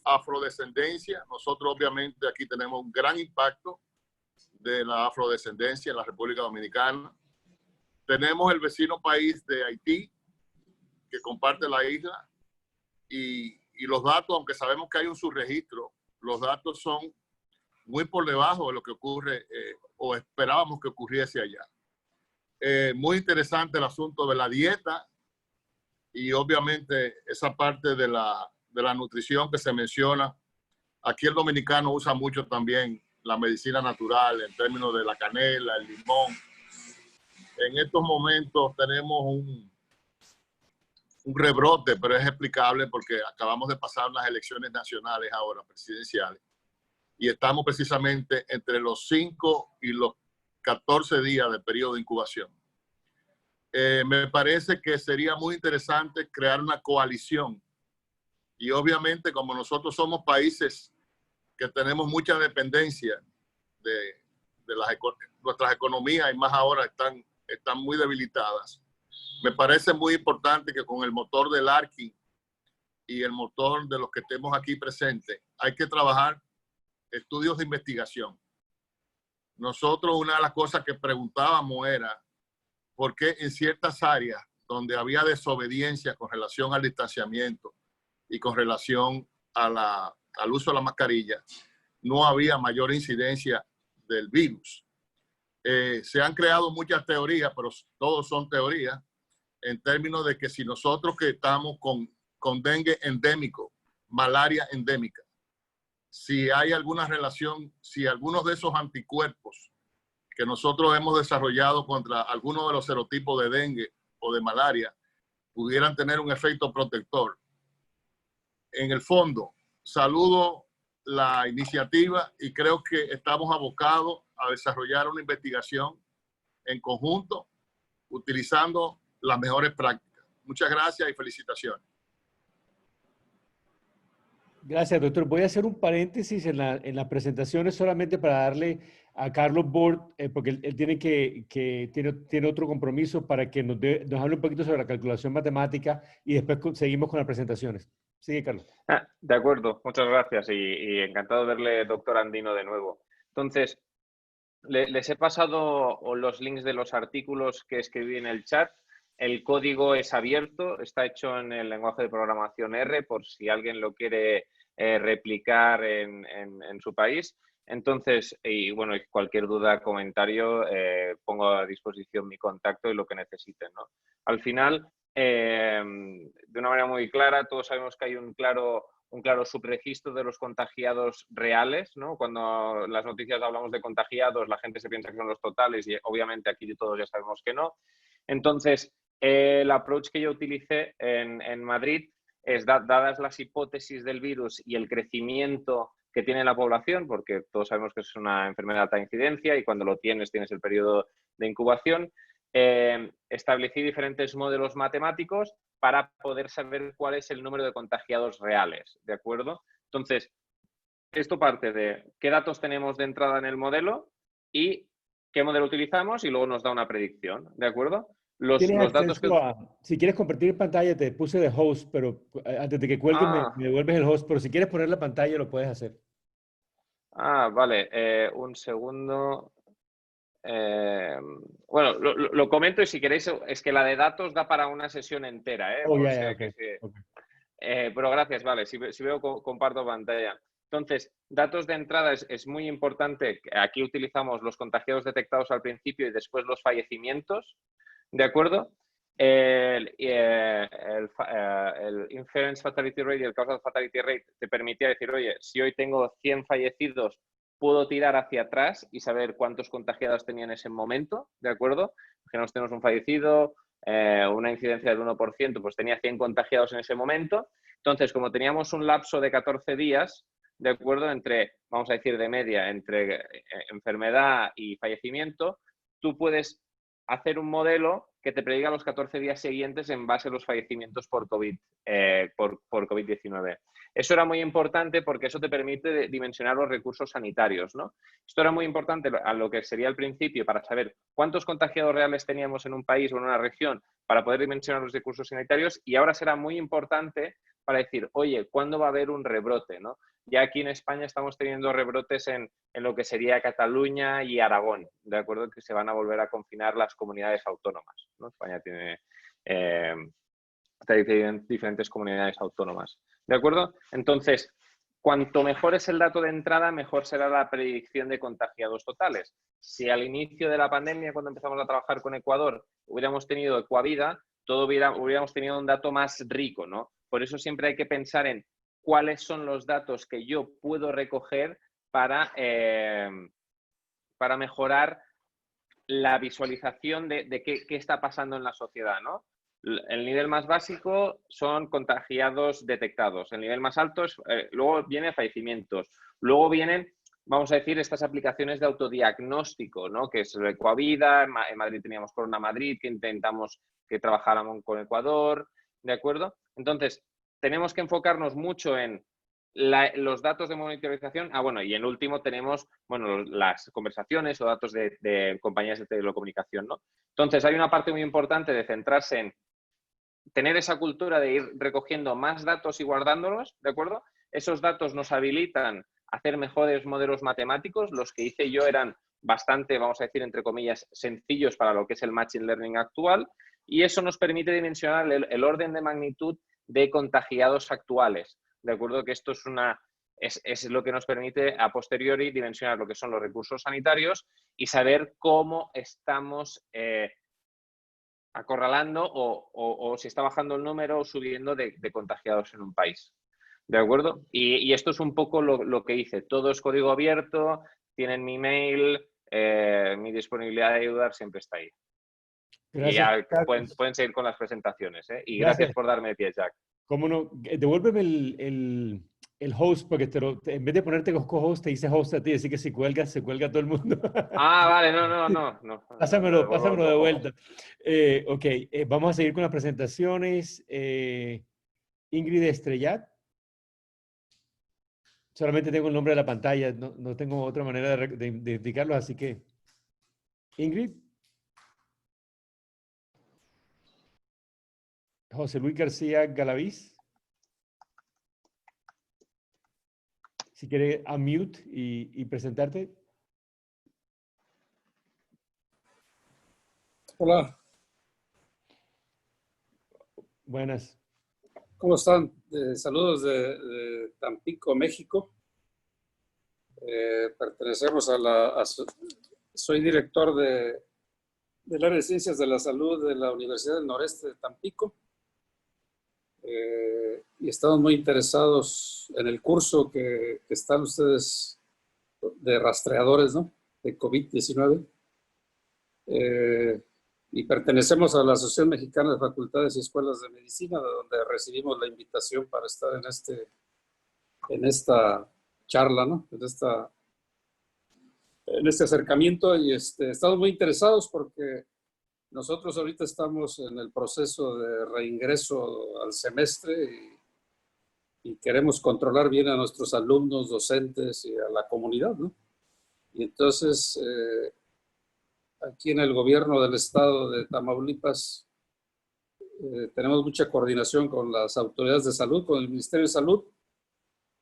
afrodescendencia, nosotros obviamente aquí tenemos un gran impacto de la afrodescendencia en la República Dominicana. Tenemos el vecino país de Haití, que comparte la isla, y los datos, aunque sabemos que hay un subregistro, los datos son muy por debajo de lo que ocurre o esperábamos que ocurriese allá. Muy interesante el asunto de la dieta y obviamente esa parte de la nutrición que se menciona. Aquí el dominicano usa mucho también la medicina natural en términos de la canela, el limón. En estos momentos tenemos un rebrote, pero es explicable porque acabamos de pasar unas elecciones nacionales ahora, presidenciales, y estamos precisamente entre los 5 y los 14 días del periodo de incubación. Me parece que sería muy interesante crear una coalición y obviamente como nosotros somos países que tenemos mucha dependencia de nuestras economías y más ahora están muy debilitadas. Me parece muy importante que con el motor del Larkin y el motor de los que estemos aquí presentes, hay que trabajar estudios de investigación. Nosotros una de las cosas que preguntábamos era por qué en ciertas áreas donde había desobediencia con relación al distanciamiento y con relación al uso de la mascarilla, no había mayor incidencia del virus. Se han creado muchas teorías, pero todos son teorías, en términos de que si nosotros que estamos con dengue endémico, malaria endémica, si hay alguna relación, si algunos de esos anticuerpos que nosotros hemos desarrollado contra algunos de los serotipos de dengue o de malaria pudieran tener un efecto protector. En el fondo, saludo la iniciativa y creo que estamos abocados a desarrollar una investigación en conjunto, utilizando las mejores prácticas. Muchas gracias y felicitaciones. Gracias, doctor. Voy a hacer un paréntesis en las presentaciones solamente para darle a Carlos Bort, porque él tiene otro compromiso para que nos hable un poquito sobre la calculación matemática y después seguimos con las presentaciones. Sigue, Carlos. De acuerdo, muchas gracias y encantado de verle, doctor Andino, de nuevo. Entonces, les he pasado los links de los artículos que escribí en el chat. El código es abierto, está hecho en el lenguaje de programación R, por si alguien lo quiere replicar en su país. Entonces, y bueno, cualquier duda, comentario, pongo a disposición mi contacto y lo que necesiten, ¿no? Al final, de una manera muy clara, todos sabemos que hay un claro subregistro de los contagiados reales, ¿no? Cuando en las noticias hablamos de contagiados, la gente se piensa que son los totales y obviamente aquí todos ya sabemos que no. Entonces, el approach que yo utilicé en Madrid es, dadas las hipótesis del virus y el crecimiento que tiene la población, porque todos sabemos que es una enfermedad de alta incidencia y cuando lo tienes el periodo de incubación, establecí diferentes modelos matemáticos para poder saber cuál es el número de contagiados reales, ¿de acuerdo? Entonces, esto parte de qué datos tenemos de entrada en el modelo y qué modelo utilizamos y luego nos da una predicción, ¿de acuerdo? Los datos que... Si quieres compartir pantalla, te puse de host, pero antes de que cuelgues me devuelves el host, pero si quieres poner la pantalla lo puedes hacer. Vale, un segundo. Bueno, lo comento y si queréis, es que la de datos da para una sesión entera, ¿eh? Pero gracias, vale, si veo, comparto pantalla. Entonces, datos de entrada es muy importante. Aquí utilizamos los contagiados detectados al principio y después los fallecimientos, ¿de acuerdo? El Inference Fatality Rate y el Causal Fatality Rate te permitía decir, oye, si hoy tengo 100 fallecidos, puedo tirar hacia atrás y saber cuántos contagiados tenía en ese momento, ¿de acuerdo? Imaginemos tenemos un fallecido, una incidencia del 1%, pues tenía 100 contagiados en ese momento. Entonces, como teníamos un lapso de 14 días, ¿de acuerdo? Vamos a decir, de media, entre enfermedad y fallecimiento, tú puedes hacer un modelo que te prediga los 14 días siguientes en base a los fallecimientos por COVID-19. Eso era muy importante porque eso te permite dimensionar los recursos sanitarios, ¿no? Esto era muy importante a lo que sería al principio para saber cuántos contagiados reales teníamos en un país o en una región para poder dimensionar los recursos sanitarios y ahora será muy importante para decir, oye, ¿cuándo va a haber un rebrote, ¿no? Ya aquí en España estamos teniendo rebrotes en lo que sería Cataluña y Aragón, ¿de acuerdo? Que se van a volver a confinar las comunidades autónomas, ¿no? España tiene diferentes comunidades autónomas, ¿de acuerdo? Entonces, cuanto mejor es el dato de entrada, mejor será la predicción de contagiados totales. Si al inicio de la pandemia, cuando empezamos a trabajar con Ecuador, hubiéramos tenido Ecuavida, hubiéramos tenido un dato más rico, ¿no? Por eso siempre hay que pensar en cuáles son los datos que yo puedo recoger para mejorar la visualización de qué está pasando en la sociedad, ¿no? El nivel más básico son contagiados detectados. El nivel más alto luego vienen fallecimientos. Luego vienen, vamos a decir, estas aplicaciones de autodiagnóstico, ¿no? Que es Ecuavida, en Madrid teníamos Corona Madrid, que intentamos que trabajáramos con Ecuador, ¿de acuerdo? Entonces, tenemos que enfocarnos mucho en los datos de monitorización. Bueno, y en último tenemos, bueno, las conversaciones o datos de compañías de telecomunicación, ¿no? Entonces, hay una parte muy importante de centrarse en tener esa cultura de ir recogiendo más datos y guardándolos, ¿de acuerdo? Esos datos nos habilitan a hacer mejores modelos matemáticos. Los que hice yo eran bastante, vamos a decir, entre comillas, sencillos para lo que es el Machine Learning actual, y eso nos permite dimensionar el orden de magnitud de contagiados actuales, ¿de acuerdo? Que esto es lo que nos permite a posteriori dimensionar lo que son los recursos sanitarios y saber cómo estamos acorralando o si está bajando el número o subiendo de contagiados en un país, ¿de acuerdo? Y esto es un poco lo que hice. Todo es código abierto, tienen mi mail, mi disponibilidad de ayudar siempre está ahí. Gracias, y ya pueden seguir con las presentaciones, ¿eh? Y gracias por darme pie, Jack. ¿Cómo no? Devuélveme el host, porque en vez de ponerte con co-host, te dice host a ti, así que si cuelgas, se cuelga todo el mundo. Ah, vale, no. Pásamelo, pásamelo de Ojo. vuelta. Ok, vamos a seguir con las presentaciones. Ingrid Estrellat. Solamente tengo el nombre de la pantalla, no tengo otra manera de identificarlos, así que... Ingrid. José Luis García Galaviz. Si quieres unmute y presentarte. Hola, Buenas. ¿cómo están? Saludos de Tampico, México. Pertenecemos soy director del área de Ciencias de la Salud de la Universidad del Noreste de Tampico. Y estamos muy interesados en el curso que están ustedes de rastreadores, ¿no? De COVID-19. Y pertenecemos a la Asociación Mexicana de Facultades y Escuelas de Medicina, de donde recibimos la invitación para estar en esta charla, ¿no? En este acercamiento, y estamos muy interesados porque nosotros ahorita estamos en el proceso de reingreso al semestre y queremos controlar bien a nuestros alumnos, docentes y a la comunidad, ¿no? Y entonces, aquí en el gobierno del estado de Tamaulipas tenemos mucha coordinación con las autoridades de salud, con el Ministerio de Salud,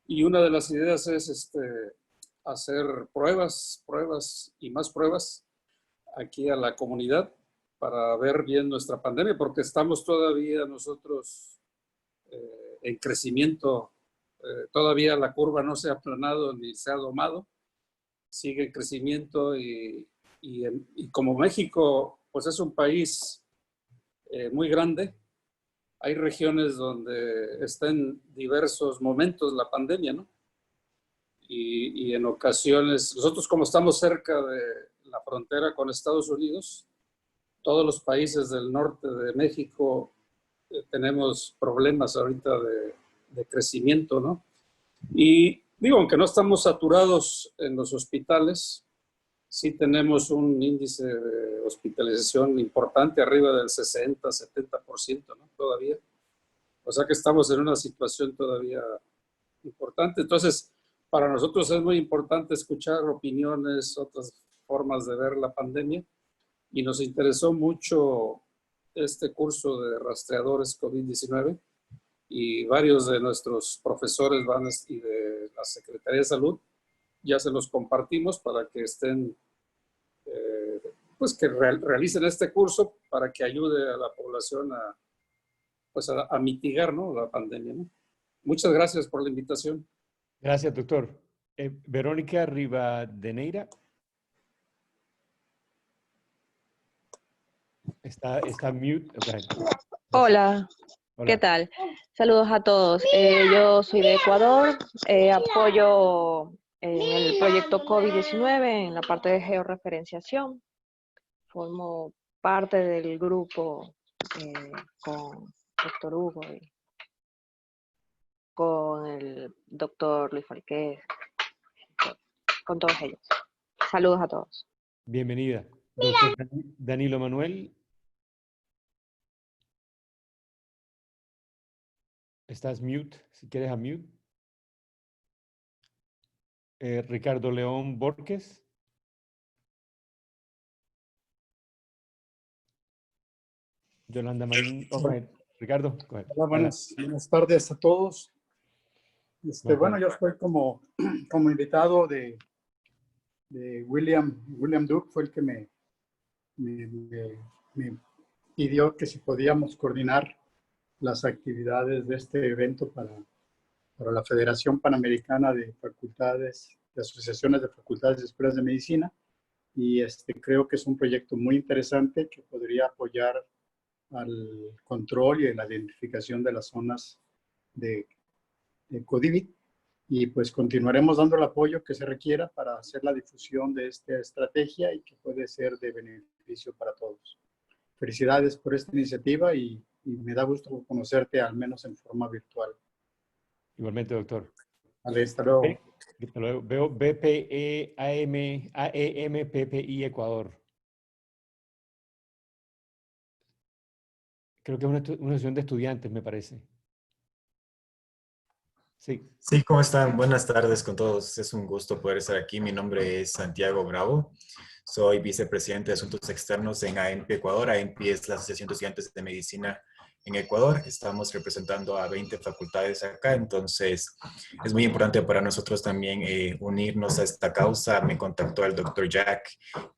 y una de las ideas es hacer pruebas y más pruebas aquí a la comunidad para ver bien nuestra pandemia, porque estamos todavía nosotros en crecimiento, todavía la curva no se ha aplanado ni se ha domado, sigue en crecimiento y como México pues es un país muy grande, hay regiones donde está en diversos momentos la pandemia, ¿no? Y en ocasiones, nosotros como estamos cerca de la frontera con Estados Unidos, todos los países del norte de México tenemos problemas ahorita de crecimiento, ¿no? Y digo, aunque no estamos saturados en los hospitales, sí tenemos un índice de hospitalización importante, arriba del 60, 70%, ¿no? Todavía. O sea que estamos en una situación todavía importante. Entonces, para nosotros es muy importante escuchar opiniones, otras formas de ver la pandemia, y nos interesó mucho este curso de rastreadores COVID-19, y varios de nuestros profesores y de la Secretaría de Salud ya se los compartimos para que estén, pues que realicen este curso para que ayude a la población a mitigar, ¿no? La pandemia, ¿no? Muchas gracias por la invitación. Gracias, doctor. Verónica Rivadeneira. Está mute. Okay. Hola, Hola. ¿qué tal? Saludos a todos. Yo soy de Ecuador, apoyo en el proyecto COVID-19 en la parte de georreferenciación. Formo parte del grupo con doctor Hugo y con el doctor Luis Falqués, con todos ellos. Saludos a todos. Bienvenida. Doctor Danilo Manuel. Estás mute, si quieres a mute. Ricardo León Borges. Yolanda Marín. Ricardo, go ahead. Hola, buenas tardes a todos. Bueno, yo estoy como invitado de William Duke, fue el que me pidió que si podíamos coordinar las actividades de este evento para la Federación Panamericana de Facultades, de Asociaciones de Facultades y Escuelas de Medicina, y creo que es un proyecto muy interesante que podría apoyar al control y a la identificación de las zonas de COVID, y pues continuaremos dando el apoyo que se requiera para hacer la difusión de esta estrategia y que puede ser de beneficio para todos. Felicidades por esta iniciativa y me da gusto conocerte al menos en forma virtual. Igualmente, doctor. Vale, hasta luego. Hasta luego. Veo BPE, AEM, PPI Ecuador. Creo que es una sesión de estudiantes, me parece. Sí. Sí, ¿cómo están? Buenas tardes con todos. Es un gusto poder estar aquí. Mi nombre es Santiago Bravo. Soy vicepresidente de Asuntos Externos en AEMP Ecuador. AEMP es la Asociación de Estudiantes de Medicina en Ecuador. Estamos representando a 20 facultades acá, entonces es muy importante para nosotros también unirnos a esta causa. Me contactó el doctor Jack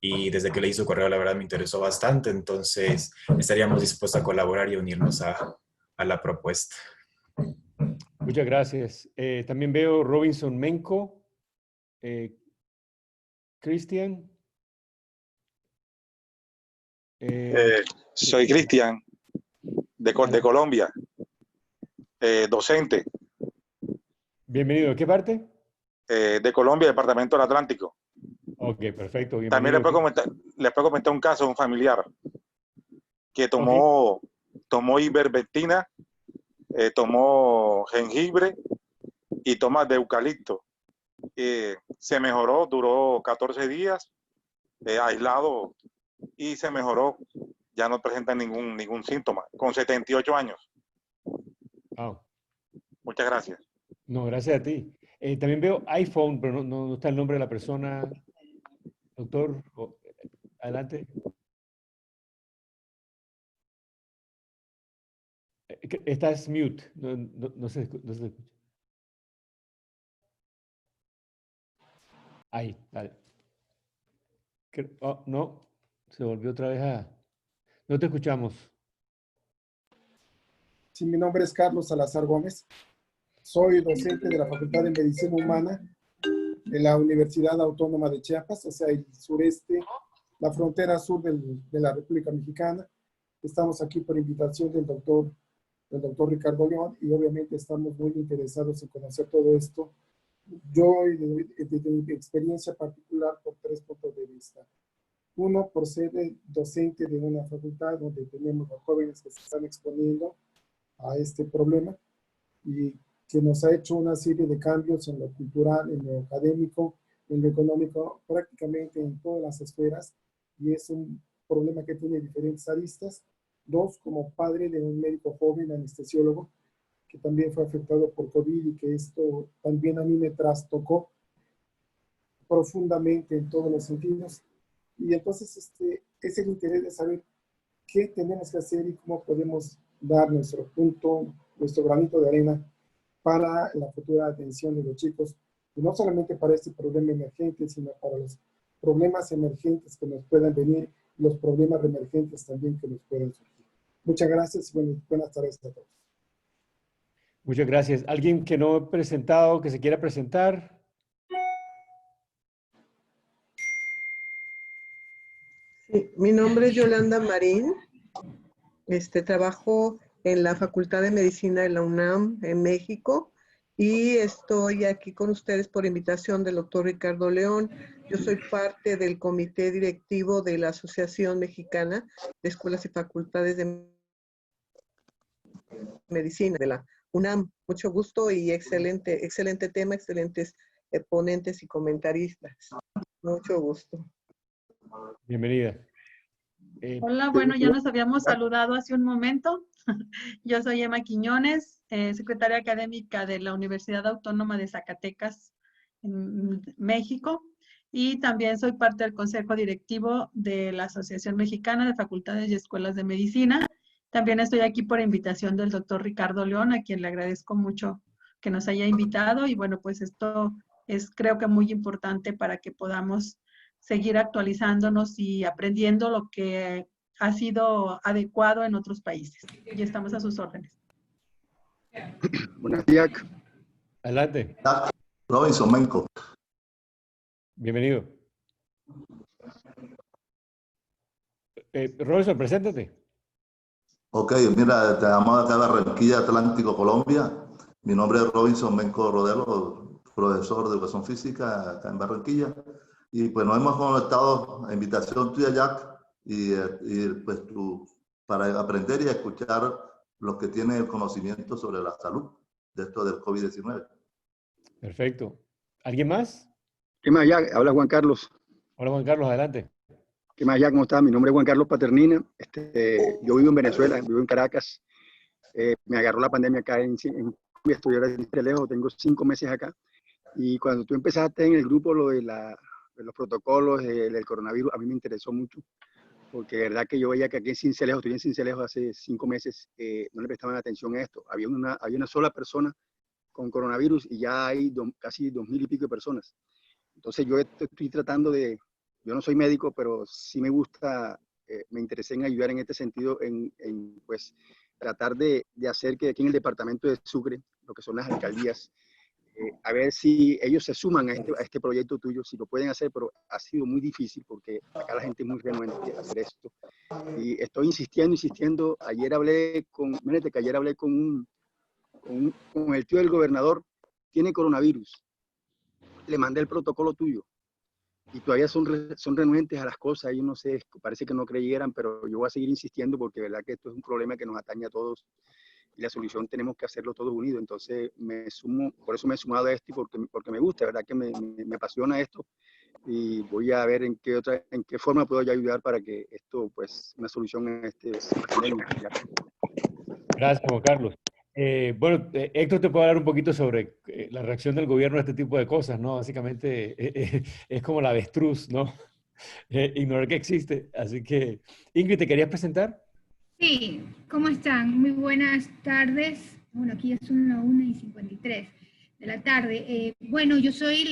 y desde que leí su correo, la verdad me interesó bastante, entonces estaríamos dispuestos a colaborar y unirnos a la propuesta. Muchas gracias. También veo Robinson Menco. Cristian. Soy Cristian, de Colombia, docente. Bienvenido. ¿De qué parte? De Colombia, Departamento del Atlántico. Ok, perfecto. Bienvenido. También les puedo comentar un caso de un familiar que tomó ivermectina, tomó jengibre y toma de eucalipto. Se mejoró, duró 14 días aislado y se mejoró. Ya no presenta ningún síntoma, con 78 años. Wow. Muchas gracias. No, gracias a ti. También veo iPhone, pero no está el nombre de la persona. Doctor, adelante. Estás mute, no se escucha. Ahí, dale. Oh, no, se volvió otra vez a... No te escuchamos. Sí, mi nombre es Carlos Salazar Gómez. Soy docente de la Facultad de Medicina Humana de la Universidad Autónoma de Chiapas, o sea, el sureste, la frontera sur de la República Mexicana. Estamos aquí por invitación del doctor Ricardo León y obviamente estamos muy interesados en conocer todo esto. Yo, desde mi experiencia particular, por 3 puntos de vista. Uno, por ser docente de una facultad donde tenemos a jóvenes que se están exponiendo a este problema y que nos ha hecho una serie de cambios en lo cultural, en lo académico, en lo económico, prácticamente en todas las esferas, y es un problema que tiene diferentes aristas. Dos, como padre de un médico joven, anestesiólogo, que también fue afectado por COVID y que esto también a mí me trastocó profundamente en todos los sentidos. Y entonces es el interés de saber qué tenemos que hacer y cómo podemos dar nuestro punto, nuestro granito de arena para la futura atención de los chicos, y no solamente para este problema emergente, sino para los problemas emergentes que nos puedan venir, y los problemas reemergentes también que nos pueden surgir. Muchas gracias y buenas tardes a todos. Muchas gracias. ¿Alguien que no he presentado, que se quiera presentar? Sí, mi nombre es Yolanda Marín. Trabajo en la Facultad de Medicina de la UNAM en México y estoy aquí con ustedes por invitación del doctor Ricardo León. Yo soy parte del comité directivo de la Asociación Mexicana de Escuelas y Facultades de Medicina de la UNAM. Mucho gusto y excelente tema, excelentes ponentes y comentaristas. Mucho gusto. Bienvenida. Hola, bueno, ya nos habíamos saludado hace un momento. Yo soy Emma Quiñones, secretaria académica de la Universidad Autónoma de Zacatecas, en México, y también soy parte del Consejo Directivo de la Asociación Mexicana de Facultades y Escuelas de Medicina. También estoy aquí por invitación del doctor Ricardo León, a quien le agradezco mucho que nos haya invitado, y bueno, pues esto es creo que muy importante para que podamos seguir actualizándonos y aprendiendo lo que ha sido adecuado en otros países. Y estamos a sus órdenes. Buenos días. Adelante. Robinson Menco. Bienvenido. Robinson, preséntate. Ok, mira, te llamamos acá de Barranquilla, Atlántico, Colombia. Mi nombre es Robinson Menco Rodelo, profesor de Educación Física acá en Barranquilla. Y pues nos hemos conectado a invitación tuya, Jack, y pues para aprender y escuchar los que tienen el conocimiento sobre la salud de esto del COVID-19. Perfecto. ¿Alguien más? ¿Qué más, Jack? Habla Juan Carlos. Hola, Juan Carlos, adelante. ¿Qué más, Jack? ¿Cómo estás? Mi nombre es Juan Carlos Paternina. Yo vivo en Venezuela, vivo en Caracas. Me agarró la pandemia acá estoy ahora en lejos, tengo 5 meses acá. Y cuando tú empezaste en el grupo lo de los protocolos del coronavirus, a mí me interesó mucho, porque de verdad que yo veía que aquí en Sincelejo, estoy en Sincelejo hace 5 meses, no le prestaban atención a esto. Había una sola persona con coronavirus y ya hay casi 2.000 y pico de personas. Entonces yo estoy tratando yo no soy médico, pero sí me gusta, me interesé en ayudar en este sentido, pues tratar de hacer que aquí en el departamento de Sucre, lo que son las alcaldías, a ver si ellos se suman a este proyecto tuyo, si lo pueden hacer, pero ha sido muy difícil porque acá la gente es muy renuente a hacer esto. Y estoy insistiendo. Ayer hablé con el tío del gobernador, tiene coronavirus. Le mandé el protocolo tuyo y todavía son renuentes a las cosas. Ellos no sé, parece que no creyeran, pero yo voy a seguir insistiendo porque verdad que esto es un problema que nos atañe a todos y la solución tenemos que hacerlo todos unidos. Entonces por eso me he sumado a esto y porque me gusta, verdad que me apasiona esto y voy a ver en qué forma puedo yo ayudar para que esto, pues, una solución a pandemia. Gracias, Juan Carlos. Bueno, Héctor te puede hablar un poquito sobre la reacción del gobierno a este tipo de cosas, ¿no? Básicamente es como la avestruz, ¿no? Ignorar que existe. Así que, Ingrid, ¿te querías presentar? Sí, ¿cómo están? Muy buenas tardes. Bueno, aquí ya son las 1:53 de la tarde. Bueno, yo soy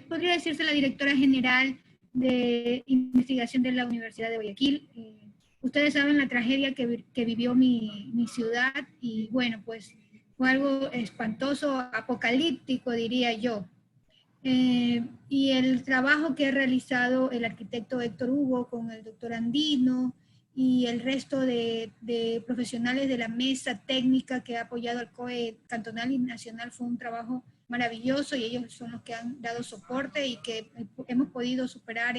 podría decirse la directora general de investigación de la Universidad de Guayaquil. Ustedes saben la tragedia que vivió mi ciudad y bueno, pues fue algo espantoso, apocalíptico, diría yo. Y el trabajo que ha realizado el arquitecto Héctor Hugo con el doctor Andino y el resto de profesionales de la mesa técnica que ha apoyado al COE cantonal y nacional fue un trabajo maravilloso y ellos son los que han dado soporte y que hemos podido superar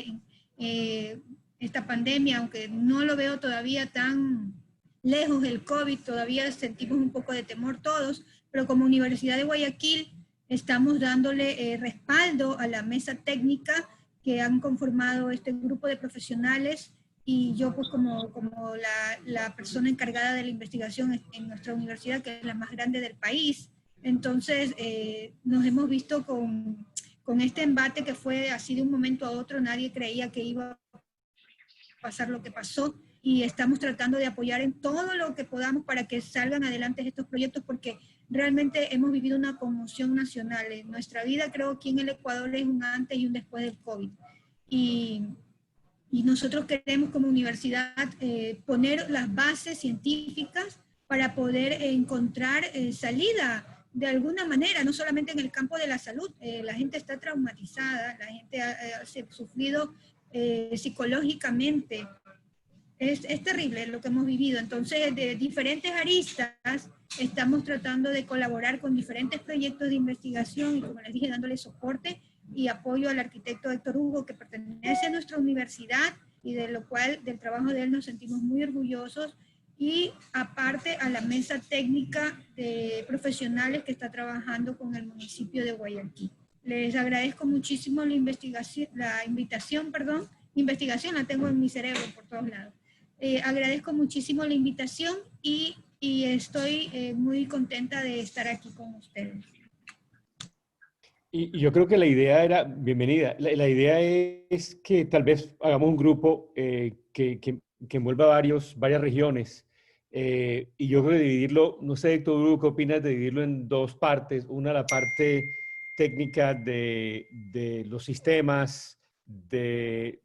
esta pandemia, aunque no lo veo todavía tan lejos el COVID, todavía sentimos un poco de temor todos, pero como Universidad de Guayaquil estamos dándole respaldo a la mesa técnica que han conformado este grupo de profesionales y yo pues como la persona encargada de la investigación en nuestra universidad, que es la más grande del país. Entonces nos hemos visto con este embate que fue así de un momento a otro, nadie creía que iba a pasar lo que pasó y estamos tratando de apoyar en todo lo que podamos para que salgan adelante estos proyectos porque realmente hemos vivido una conmoción nacional. En nuestra vida creo que aquí en el Ecuador es un antes y un después del COVID. Y nosotros queremos como universidad poner las bases científicas para poder encontrar salida de alguna manera, no solamente en el campo de la salud. La gente está traumatizada, la gente ha sufrido psicológicamente. Es terrible lo que hemos vivido. Entonces, de diferentes aristas, estamos tratando de colaborar con diferentes proyectos de investigación y, como les dije, dándole soporte y apoyo al arquitecto Héctor Hugo, que pertenece a nuestra universidad y de lo cual, del trabajo de él, nos sentimos muy orgullosos. Y aparte a la mesa técnica de profesionales que está trabajando con el municipio de Guayaquil. Les agradezco muchísimo la invitación, la tengo en mi cerebro por todos lados. Agradezco muchísimo la invitación y estoy muy contenta de estar aquí con ustedes. Y yo creo que la idea era, bienvenida, la idea es que tal vez hagamos un grupo que envuelva varias regiones. Y yo creo que dividirlo, no sé, Héctor Hugo, ¿qué opinas de dividirlo en dos partes? Una, la parte técnica de los sistemas, el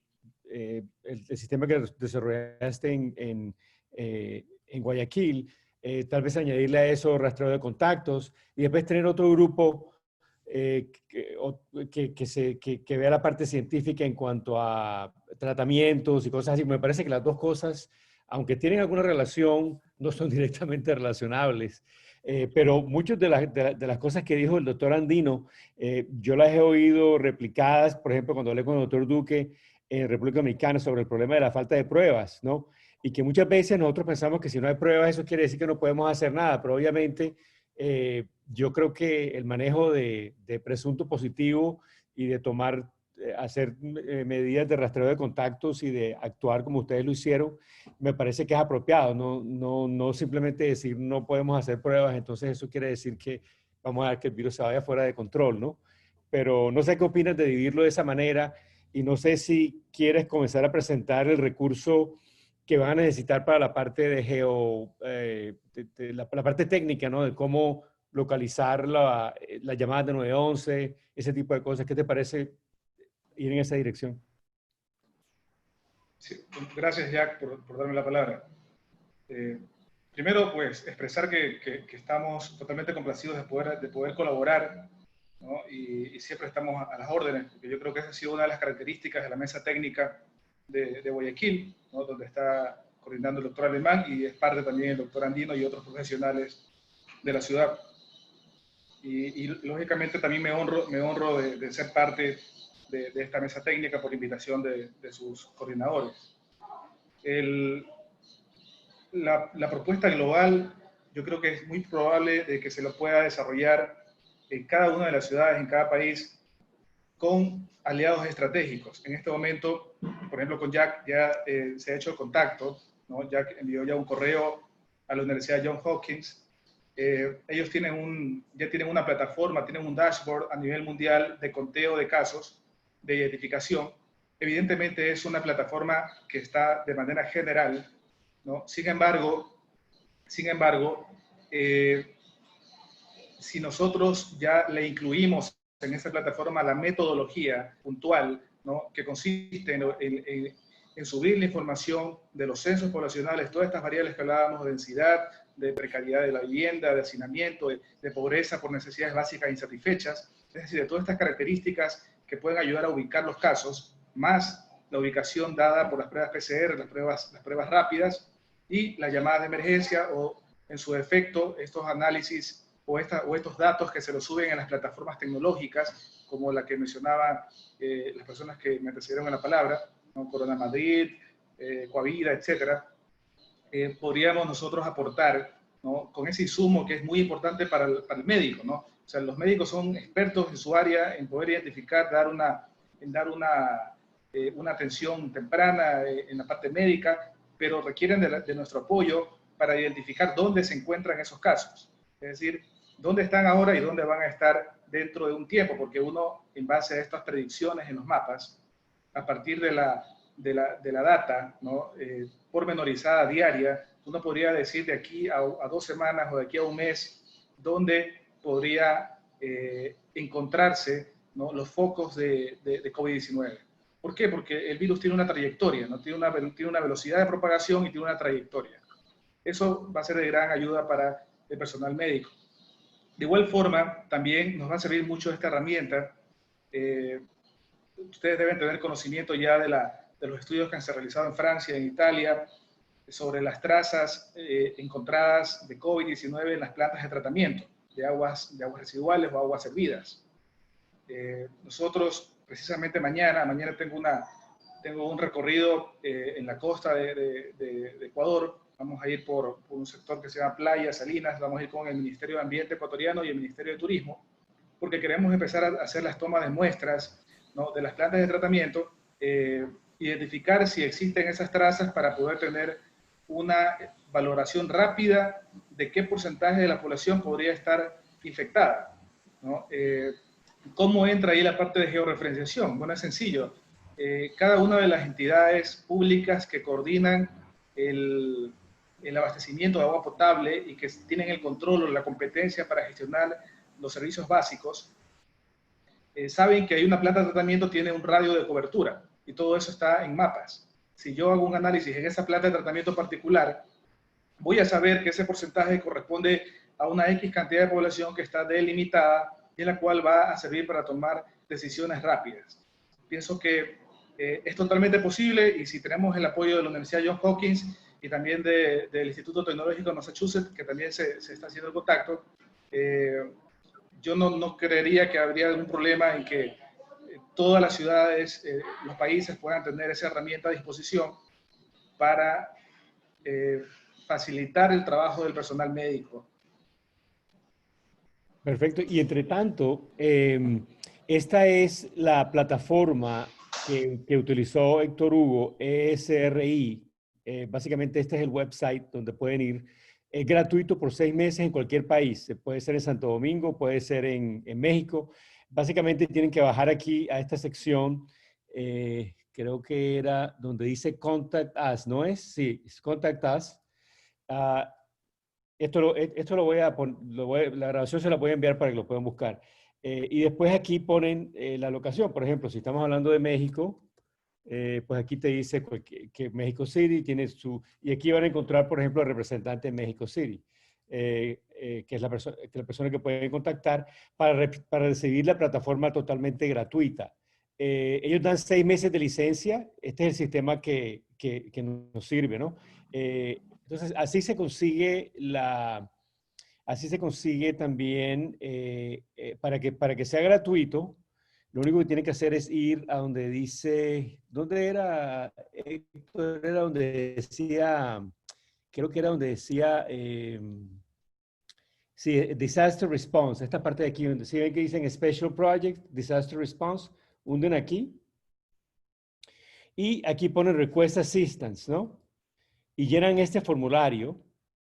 sistema que desarrollaste en Guayaquil, tal vez añadirle a eso rastreo de contactos y después tener otro grupo que vea la parte científica en cuanto a tratamientos y cosas así. Me parece que las dos cosas, aunque tienen alguna relación, no son directamente relacionables. Pero muchas de las cosas que dijo el doctor Andino, yo las he oído replicadas, por ejemplo, cuando hablé con el doctor Duque en República Dominicana sobre el problema de la falta de pruebas, ¿no? Y que muchas veces nosotros pensamos que si no hay pruebas, eso quiere decir que no podemos hacer nada, pero obviamente yo creo que el manejo de presunto positivo y de tomar, hacer medidas de rastreo de contactos y de actuar como ustedes lo hicieron, me parece que es apropiado. No simplemente decir no podemos hacer pruebas, entonces eso quiere decir que vamos a ver que el virus se vaya fuera de control, ¿no? Pero no sé qué opinas de dividirlo de esa manera y no sé si quieres comenzar a presentar el recurso que van a necesitar para la parte de la parte técnica, ¿no? De cómo localizar la llamada de 911, ese tipo de cosas. ¿Qué te parece ir en esa dirección? Sí, gracias, Jack, por darme la palabra. Primero, pues, expresar que estamos totalmente complacidos de poder colaborar, ¿no? Y siempre estamos a las órdenes, porque yo creo que esa ha sido una de las características de la mesa técnica de Guayaquil, ¿no? Donde está coordinando el doctor Alemán y es parte también el doctor Andino y otros profesionales de la ciudad. Y lógicamente también me honro de ser parte de esta mesa técnica por invitación de sus coordinadores. La propuesta global, yo creo que es muy probable de que se lo pueda desarrollar en cada una de las ciudades, en cada país, con aliados estratégicos. En este momento, por ejemplo, con Jack ya se ha hecho contacto, ¿no? Jack envió ya un correo a la Universidad Johns Hopkins. Ellos ya tienen una plataforma, tienen un dashboard a nivel mundial de conteo de casos, de identificación. Evidentemente es una plataforma que está de manera general, ¿no? Sin embargo, si nosotros ya le incluimos en esa plataforma la metodología puntual, ¿no? Que consiste en subir la información de los censos poblacionales, todas estas variables que hablábamos, de densidad, de precariedad de la vivienda, de hacinamiento, de pobreza por necesidades básicas insatisfechas, es decir, de todas estas características que pueden ayudar a ubicar los casos, más la ubicación dada por las pruebas PCR, las pruebas rápidas y las llamadas de emergencia o, en su defecto, estos análisis o estos datos que se los suben en las plataformas tecnológicas, como la que mencionaban las personas que me antecedieron en la palabra, ¿no? Corona Madrid, Coavida, etcétera. Podríamos nosotros aportar, ¿no? Con ese insumo que es muy importante para el médico, ¿no? O sea, los médicos son expertos en su área en poder identificar, dar una atención temprana en la parte médica, pero requieren de nuestro apoyo para identificar dónde se encuentran esos casos. Es decir, dónde están ahora y dónde van a estar dentro de un tiempo, porque uno, en base a estas predicciones en los mapas, a partir de la data, ¿no? Pormenorizada diaria, uno podría decir de aquí a 2 semanas o de aquí a un mes dónde podría encontrarse, ¿no? Los focos de COVID-19. ¿Por qué? Porque el virus tiene una trayectoria, ¿no? Tiene una velocidad de propagación y tiene una trayectoria. Eso va a ser de gran ayuda para el personal médico. De igual forma, también nos va a servir mucho esta herramienta. Ustedes deben tener conocimiento ya de los estudios que se han realizado en Francia, en Italia, sobre las trazas encontradas de COVID-19 en las plantas de tratamiento de aguas residuales o aguas servidas. Nosotros, precisamente mañana tengo un recorrido en la costa de Ecuador. Vamos a ir por un sector que se llama Playa, Salinas, vamos a ir con el Ministerio de Ambiente ecuatoriano y el Ministerio de Turismo, porque queremos empezar a hacer las tomas de muestras, ¿no? De las plantas de tratamiento, identificar si existen esas trazas para poder tener una valoración rápida de qué porcentaje de la población podría estar infectada, ¿no? ¿Cómo entra ahí la parte de georreferenciación? Bueno, es sencillo. Cada una de las entidades públicas que coordinan el abastecimiento de agua potable y que tienen el control o la competencia para gestionar los servicios básicos, saben que hay una planta de tratamiento, tiene un radio de cobertura y todo eso está en mapas. Si yo hago un análisis en esa planta de tratamiento particular, voy a saber que ese porcentaje corresponde a una X cantidad de población que está delimitada y en la cual va a servir para tomar decisiones rápidas. Pienso que es totalmente posible y si tenemos el apoyo de la Universidad Johns Hopkins y también del Instituto Tecnológico de Massachusetts, que también se está haciendo el contacto, yo no creería que habría algún problema en que todas las ciudades, los países puedan tener esa herramienta a disposición para facilitar el trabajo del personal médico. Perfecto. Y entre tanto, esta es la plataforma que utilizó Héctor Hugo, ESRI. Básicamente este es el website donde pueden ir. Es gratuito por 6 meses en cualquier país. Puede ser en Santo Domingo, puede ser en México. Básicamente tienen que bajar aquí a esta sección. Creo que era donde dice Contact Us, ¿no es? Sí, es Contact Us. Esto lo voy a poner, la grabación se la voy a enviar para que lo puedan buscar. Y después aquí ponen la locación. Por ejemplo, si estamos hablando de México, pues aquí te dice que México City tiene su... Y aquí van a encontrar, por ejemplo, el representante de México City, que es la persona que pueden contactar para recibir la plataforma totalmente gratuita. Ellos dan 6 meses de licencia. Este es el sistema que nos sirve, ¿no? Entonces, así se consigue también, para que sea gratuito, lo único que tiene que hacer es ir a donde dice, ¿dónde era? Era donde decía, creo que era donde decía, sí, Disaster Response, esta parte de aquí, donde si ven que dicen Special Project, Disaster Response, hunden aquí. Y aquí ponen Request Assistance, ¿no? Y llenan este formulario,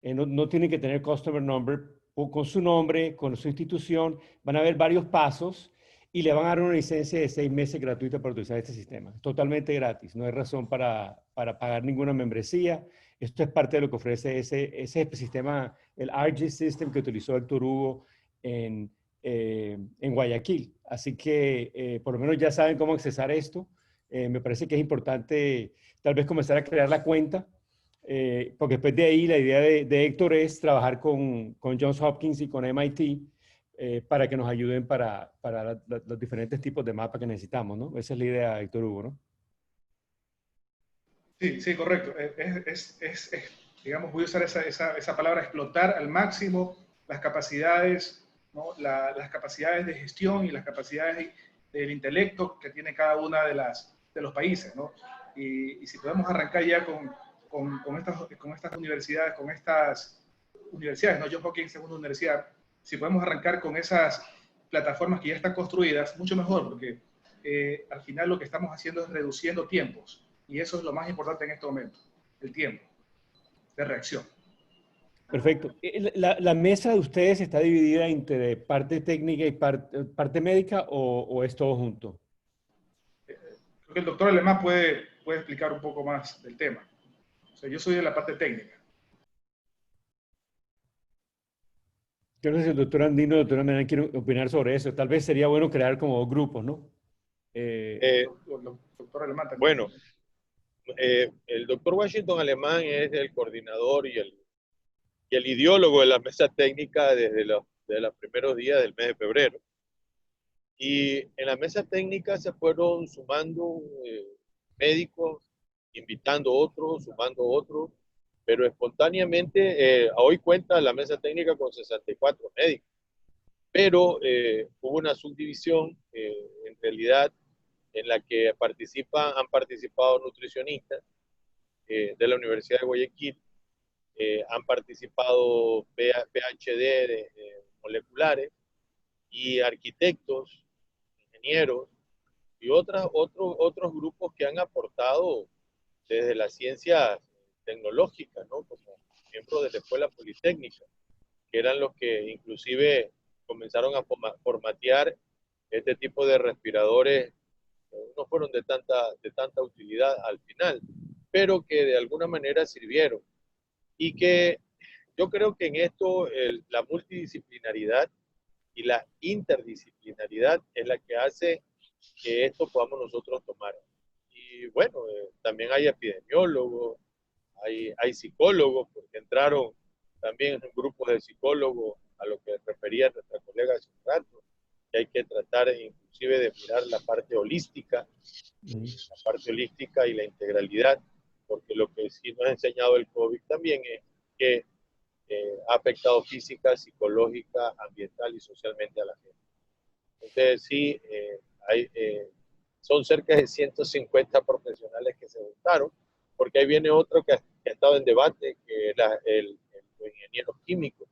no tienen que tener customer number, con su nombre, con su institución, van a ver varios pasos y le van a dar una licencia de 6 meses gratuita para utilizar este sistema. Totalmente gratis, no hay razón para pagar ninguna membresía. Esto es parte de lo que ofrece ese sistema, el RG System que utilizó Héctor Hugo en Guayaquil. Así que por lo menos ya saben cómo accesar esto. Me parece que es importante tal vez comenzar a crear la cuenta. Porque después de ahí la idea de Héctor es trabajar con Johns Hopkins y con MIT para que nos ayuden para los diferentes tipos de mapas que necesitamos, ¿no? Esa es la idea, Héctor Hugo, ¿no? Sí, sí, correcto. Digamos, voy a usar esa palabra, explotar al máximo las capacidades, ¿no? Las capacidades de gestión y las capacidades del intelecto que tiene cada una de los países, ¿no? Y si podemos arrancar ya con estas universidades, ¿no? Johns Hopkins es una universidad. Si podemos arrancar con esas plataformas que ya están construidas, mucho mejor, porque al final lo que estamos haciendo es reduciendo tiempos. Y eso es lo más importante en este momento, el tiempo de reacción. Perfecto. ¿La mesa de ustedes está dividida entre parte técnica y parte médica o es todo junto? Creo que el doctor Alemán puede explicar un poco más del tema. O sea, yo soy de la parte técnica. Yo no sé si el doctor Andino o el doctor Alemán quieren opinar sobre eso. Tal vez sería bueno crear como 2 grupos, ¿no? Doctor Alemán también. Bueno, el doctor Washington Alemán es el coordinador y el ideólogo de la mesa técnica desde los primeros días del mes de febrero. Y en la mesa técnica se fueron sumando médicos, invitando otros, sumando otros, pero espontáneamente, hoy cuenta la mesa técnica con 64 médicos, pero hubo una subdivisión, en realidad, en la que han participado nutricionistas de la Universidad de Guayaquil, han participado PhD moleculares y arquitectos, ingenieros y otros grupos que han aportado desde las ciencias tecnológicas, ¿no? Como miembros de la Escuela Politécnica, que eran los que inclusive comenzaron a formatear este tipo de respiradores. No fueron de tanta utilidad al final, pero que de alguna manera sirvieron. Y que yo creo que en esto la multidisciplinaridad y la interdisciplinaridad es la que hace que esto podamos nosotros tomar. Y bueno, también hay epidemiólogos, hay psicólogos, porque entraron también en un grupo de psicólogos a lo que refería nuestra colega hace un rato, que hay que tratar inclusive de mirar la parte holística y la integralidad, porque lo que sí nos ha enseñado el COVID también es que ha afectado física, psicológica, ambiental y socialmente a la gente. Entonces sí, son cerca de 150 profesionales que se juntaron, porque ahí viene otro que ha estado en debate, que es los ingenieros químicos,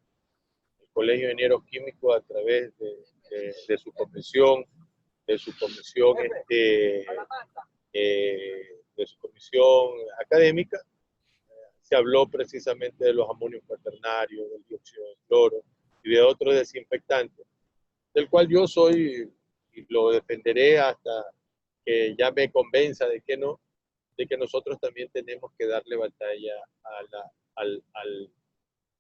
el Colegio de Ingenieros Químicos a través de su comisión, de su comisión académica. Se habló precisamente de los amonios cuaternarios, del dióxido de cloro y de otros desinfectantes, del cual yo soy y lo defenderé hasta que ya me convenza de que no, de que nosotros también tenemos que darle batalla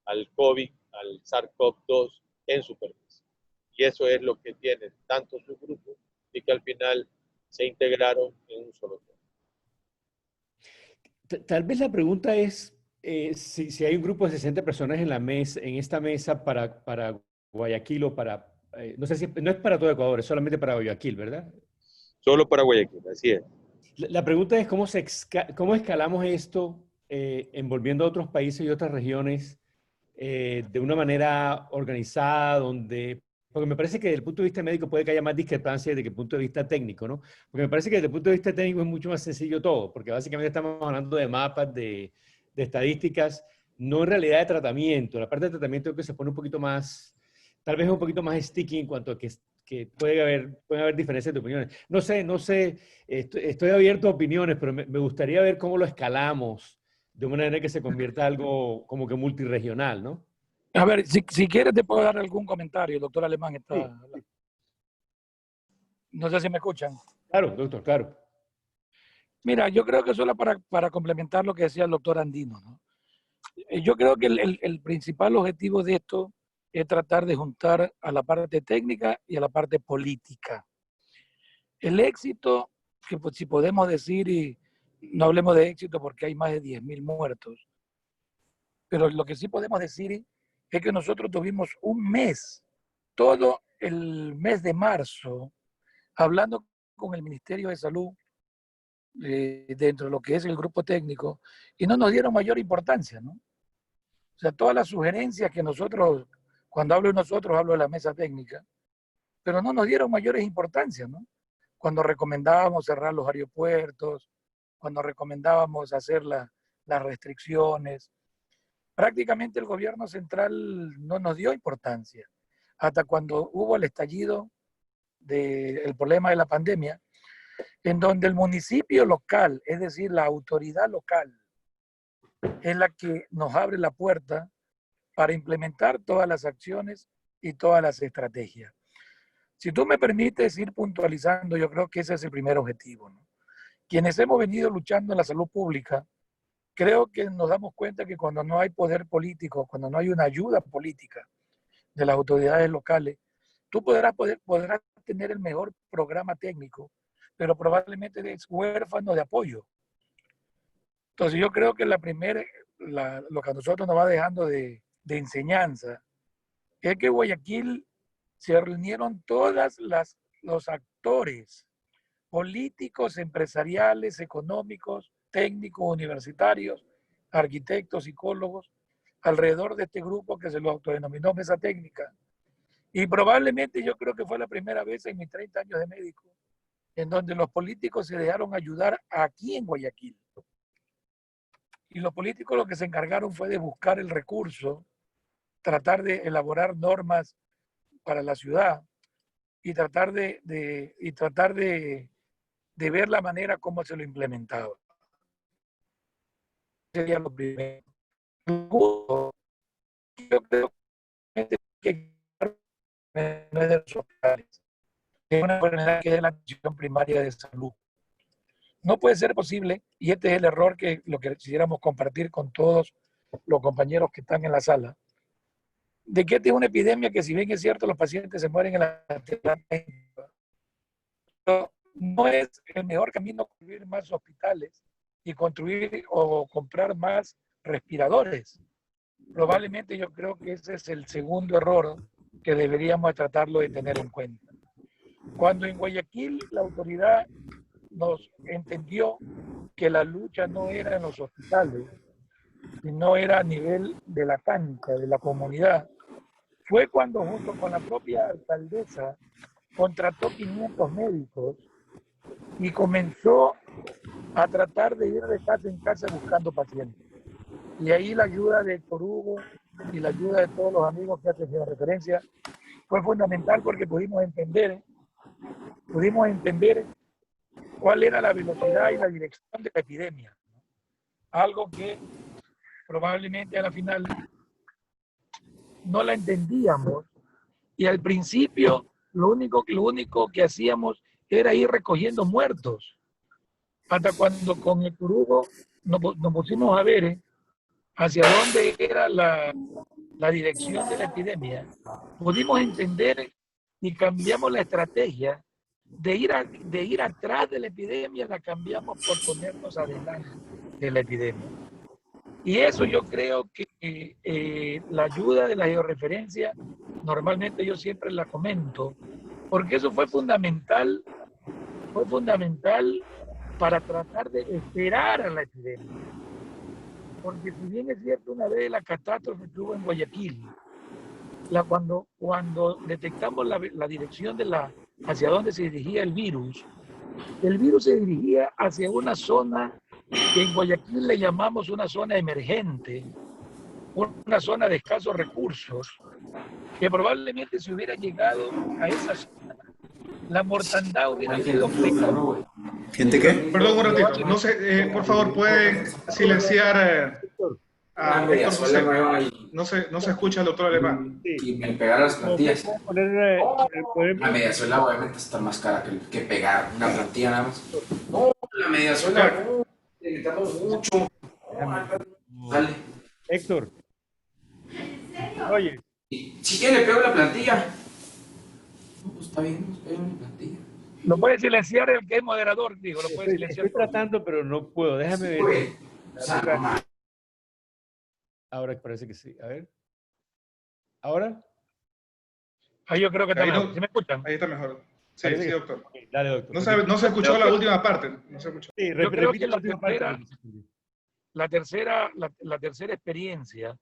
al COVID, al SARS-CoV-2 en superficie. Y eso es lo que tienen tantos subgrupos y que al final se integraron en un solo tema. Tal vez la pregunta es si hay un grupo de 60 personas en esta mesa para Guayaquil o para, no sé si, no es para todo Ecuador, es solamente para Guayaquil, ¿verdad? Solo para Guayaquil, así es. La pregunta es cómo escalamos esto envolviendo a otros países y otras regiones de una manera organizada, porque me parece que desde el punto de vista médico puede que haya más discrepancia desde el punto de vista técnico, ¿no? Porque me parece que desde el punto de vista técnico es mucho más sencillo todo, porque básicamente estamos hablando de mapas, de estadísticas, no en realidad de tratamiento. La parte de tratamiento creo que se pone un poquito más, tal vez un poquito más sticky en cuanto a que pueden haber diferencias de opiniones. No sé, estoy abierto a opiniones, pero me gustaría ver cómo lo escalamos de una manera que se convierta en algo como que multirregional, ¿no? A ver, si quieres te puedo dar algún comentario. El doctor Alemán está... Sí. No sé si me escuchan. Claro, doctor, claro. Mira, yo creo que solo para complementar lo que decía el doctor Andino, ¿no? Yo creo que el principal objetivo de esto es tratar de juntar a la parte técnica y a la parte política. El éxito, que pues, si podemos decir, y no hablemos de éxito porque hay más de 10.000 muertos, pero lo que sí podemos decir es que nosotros tuvimos un mes, todo el mes de marzo, hablando con el Ministerio de Salud, dentro de lo que es el grupo técnico, y no nos dieron mayor importancia, ¿no? O sea, todas las sugerencias que nosotros, cuando hablo de nosotros, hablo de la mesa técnica, pero no nos dieron mayores importancias, ¿no? Cuando recomendábamos cerrar los aeropuertos, cuando recomendábamos hacer las restricciones, prácticamente el gobierno central no nos dio importancia. Hasta cuando hubo el estallido del problema de la pandemia, en donde el municipio local, es decir, la autoridad local, es la que nos abre la puerta para implementar todas las acciones y todas las estrategias. Si tú me permites ir puntualizando, yo creo que ese es el primer objetivo, ¿no? Quienes hemos venido luchando en la salud pública, creo que nos damos cuenta que cuando no hay poder político, cuando no hay una ayuda política de las autoridades locales, tú podrás tener el mejor programa técnico, pero probablemente eres huérfano de apoyo. Entonces yo creo que lo que a nosotros nos va dejando de enseñanza es que Guayaquil se reunieron todos los actores políticos, empresariales, económicos, técnicos, universitarios, arquitectos, psicólogos, alrededor de este grupo que se lo autodenominó mesa técnica. Y probablemente yo creo que fue la primera vez en mis 30 años de médico en donde los políticos se dejaron ayudar aquí en Guayaquil. Y los políticos lo que se encargaron fue de buscar el recurso, tratar de elaborar normas para la ciudad y tratar de ver la manera como se lo implementaba. Sería lo primero. Yo creo que no es de los hospitales. Es una enfermedad que es la atención primaria de salud. No puede ser posible, y este es el error que lo que quisiéramos compartir con todos los compañeros que están en la sala, de que esta es una epidemia que, si bien es cierto, los pacientes se mueren en la terapia, pero no es el mejor camino construir más hospitales y construir o comprar más respiradores. Probablemente yo creo que ese es el segundo error que deberíamos tratarlo de tener en cuenta. Cuando en Guayaquil la autoridad nos entendió que la lucha no era en los hospitales, sino era a nivel de la cancha, de la comunidad, fue cuando junto con la propia alcaldesa contrató 500 médicos y comenzó a tratar de ir de casa en casa buscando pacientes. Y ahí la ayuda de Héctor Hugo, y la ayuda de todos los amigos que hacen referencia fue fundamental porque pudimos entender cuál era la velocidad y la dirección de la epidemia. Algo que probablemente a la final no la entendíamos y al principio lo único que hacíamos era ir recogiendo muertos. Hasta cuando con el Hugo nos pusimos a ver hacia dónde era la dirección de la epidemia, pudimos entender y cambiamos la estrategia de ir atrás de la epidemia, la cambiamos por ponernos adelante de la epidemia. Y eso yo creo que la ayuda de la georreferencia, normalmente yo siempre la comento, porque eso fue fundamental para tratar de esperar a la epidemia. Porque si bien es cierto, una vez la catástrofe que hubo en Guayaquil, cuando detectamos la dirección hacia dónde se dirigía el virus se dirigía hacia una zona que en Guayaquil le llamamos una zona emergente, una zona de escasos recursos, que probablemente si hubiera llegado a esa zona, la mortandad hubiera sido peor. ¿Gente qué? Perdón un ratito. No sé, por favor, pueden silenciar a Héctor José. No se escucha el doctor Alemán. Y me pegar las plantillas. La mediazuela obviamente está más cara que pegar una plantilla nada más. No, la mediazuela le necesitamos mucho. Dale. Héctor. Oye. Si quiere le pego la plantilla. No, pues está bien, nos pego la plantilla. Lo puede silenciar el que es moderador, digo, lo puede silenciar. Estoy tratando, pero no puedo. Déjame ver. Ahora parece que sí. A ver. ¿Ahora? Ahí yo creo que está ahí mejor. No, ¿Sí me escuchan? Ahí está mejor. Sí, sí, doctor. Okay, dale, doctor. No se escuchó la última parte. No se escuchó. Sí, yo creo que la última parte. La tercera experiencia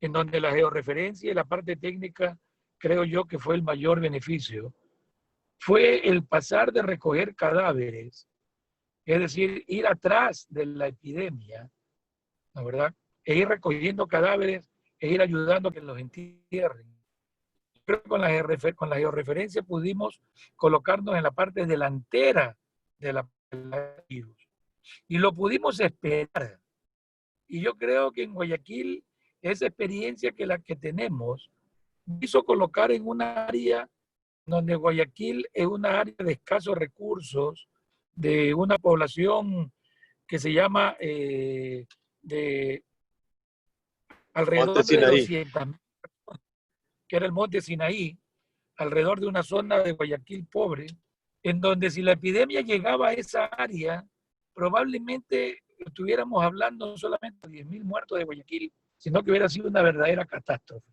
en donde la georreferencia y la parte técnica creo yo que fue el mayor beneficio, fue el pasar de recoger cadáveres, es decir, ir atrás de la epidemia, ¿la verdad? E ir recogiendo cadáveres e ir ayudando a que los entierren. Creo que con la georreferencia pudimos colocarnos en la parte delantera de la virus y lo pudimos esperar. Y yo creo que en Guayaquil esa experiencia que la que tenemos hizo colocar en un área donde Guayaquil es una área de escasos recursos, de una población que se llama de alrededor de 200.000 personas, que era el Monte Sinaí, alrededor de una zona de Guayaquil pobre, en donde si la epidemia llegaba a esa área, probablemente estuviéramos hablando no solamente de 10.000 muertos de Guayaquil, sino que hubiera sido una verdadera catástrofe.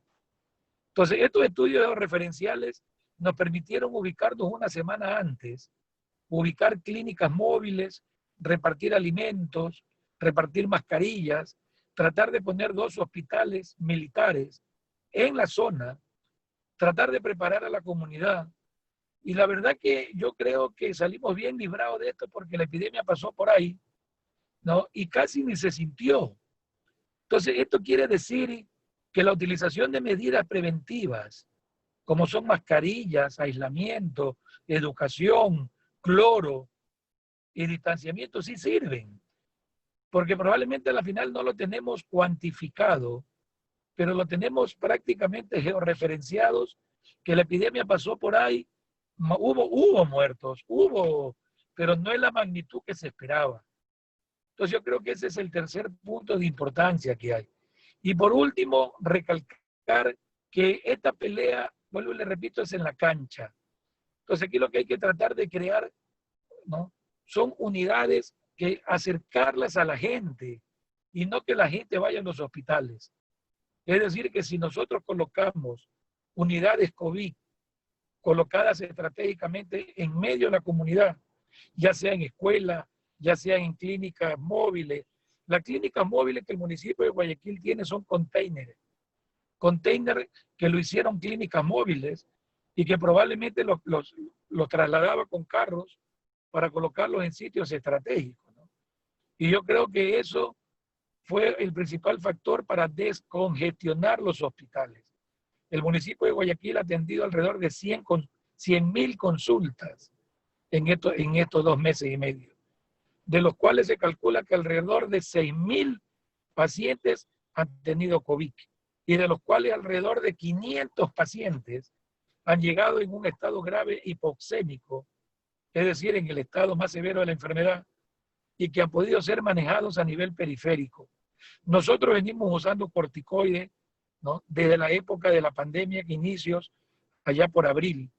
Entonces, estos estudios referenciales nos permitieron ubicarnos una semana antes, ubicar clínicas móviles, repartir alimentos, repartir mascarillas, tratar de poner 2 hospitales militares en la zona, tratar de preparar a la comunidad. Y la verdad que yo creo que salimos bien librados de esto porque la epidemia pasó por ahí, ¿no? Y casi ni se sintió. Entonces, esto quiere decir que la utilización de medidas preventivas, como son mascarillas, aislamiento, educación, cloro y distanciamiento, sí sirven. Porque probablemente al final no lo tenemos cuantificado, pero lo tenemos prácticamente georreferenciados, que la epidemia pasó por ahí, hubo muertos, pero no en la magnitud que se esperaba. Entonces yo creo que ese es el tercer punto de importancia que hay. Y por último, recalcar que esta pelea, vuelvo y le repito, es en la cancha. Entonces aquí lo que hay que tratar de crear, ¿no?, son unidades que acercarlas a la gente y no que la gente vaya a los hospitales. Es decir, que si nosotros colocamos unidades COVID colocadas estratégicamente en medio de la comunidad, ya sea en escuelas, ya sea en clínicas móviles. Las clínicas móviles que el municipio de Guayaquil tiene son containers que lo hicieron clínicas móviles y que probablemente los trasladaba con carros para colocarlos en sitios estratégicos, ¿no? Y yo creo que eso fue el principal factor para descongestionar los hospitales. El municipio de Guayaquil ha atendido alrededor de 100.000 consultas en estos 2 meses y medio, de los cuales se calcula que alrededor de 6.000 pacientes han tenido COVID y de los cuales alrededor de 500 pacientes han llegado en un estado grave hipoxémico, es decir, en el estado más severo de la enfermedad, y que han podido ser manejados a nivel periférico. Nosotros venimos usando corticoides, ¿no?, desde la época de la pandemia, que inicios allá por abril,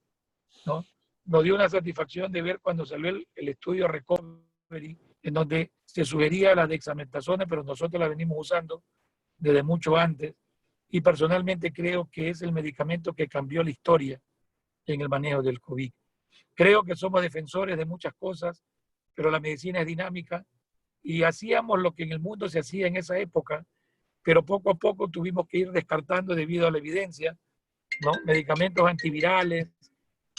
¿no? Nos dio una satisfacción de ver cuando salió el estudio Recovery, en donde se sugería la dexametasona, pero nosotros la venimos usando desde mucho antes, y personalmente creo que es el medicamento que cambió la historia en el manejo del COVID. Creo que somos defensores de muchas cosas, pero la medicina es dinámica y hacíamos lo que en el mundo se hacía en esa época, pero poco a poco tuvimos que ir descartando debido a la evidencia, ¿no? Medicamentos antivirales,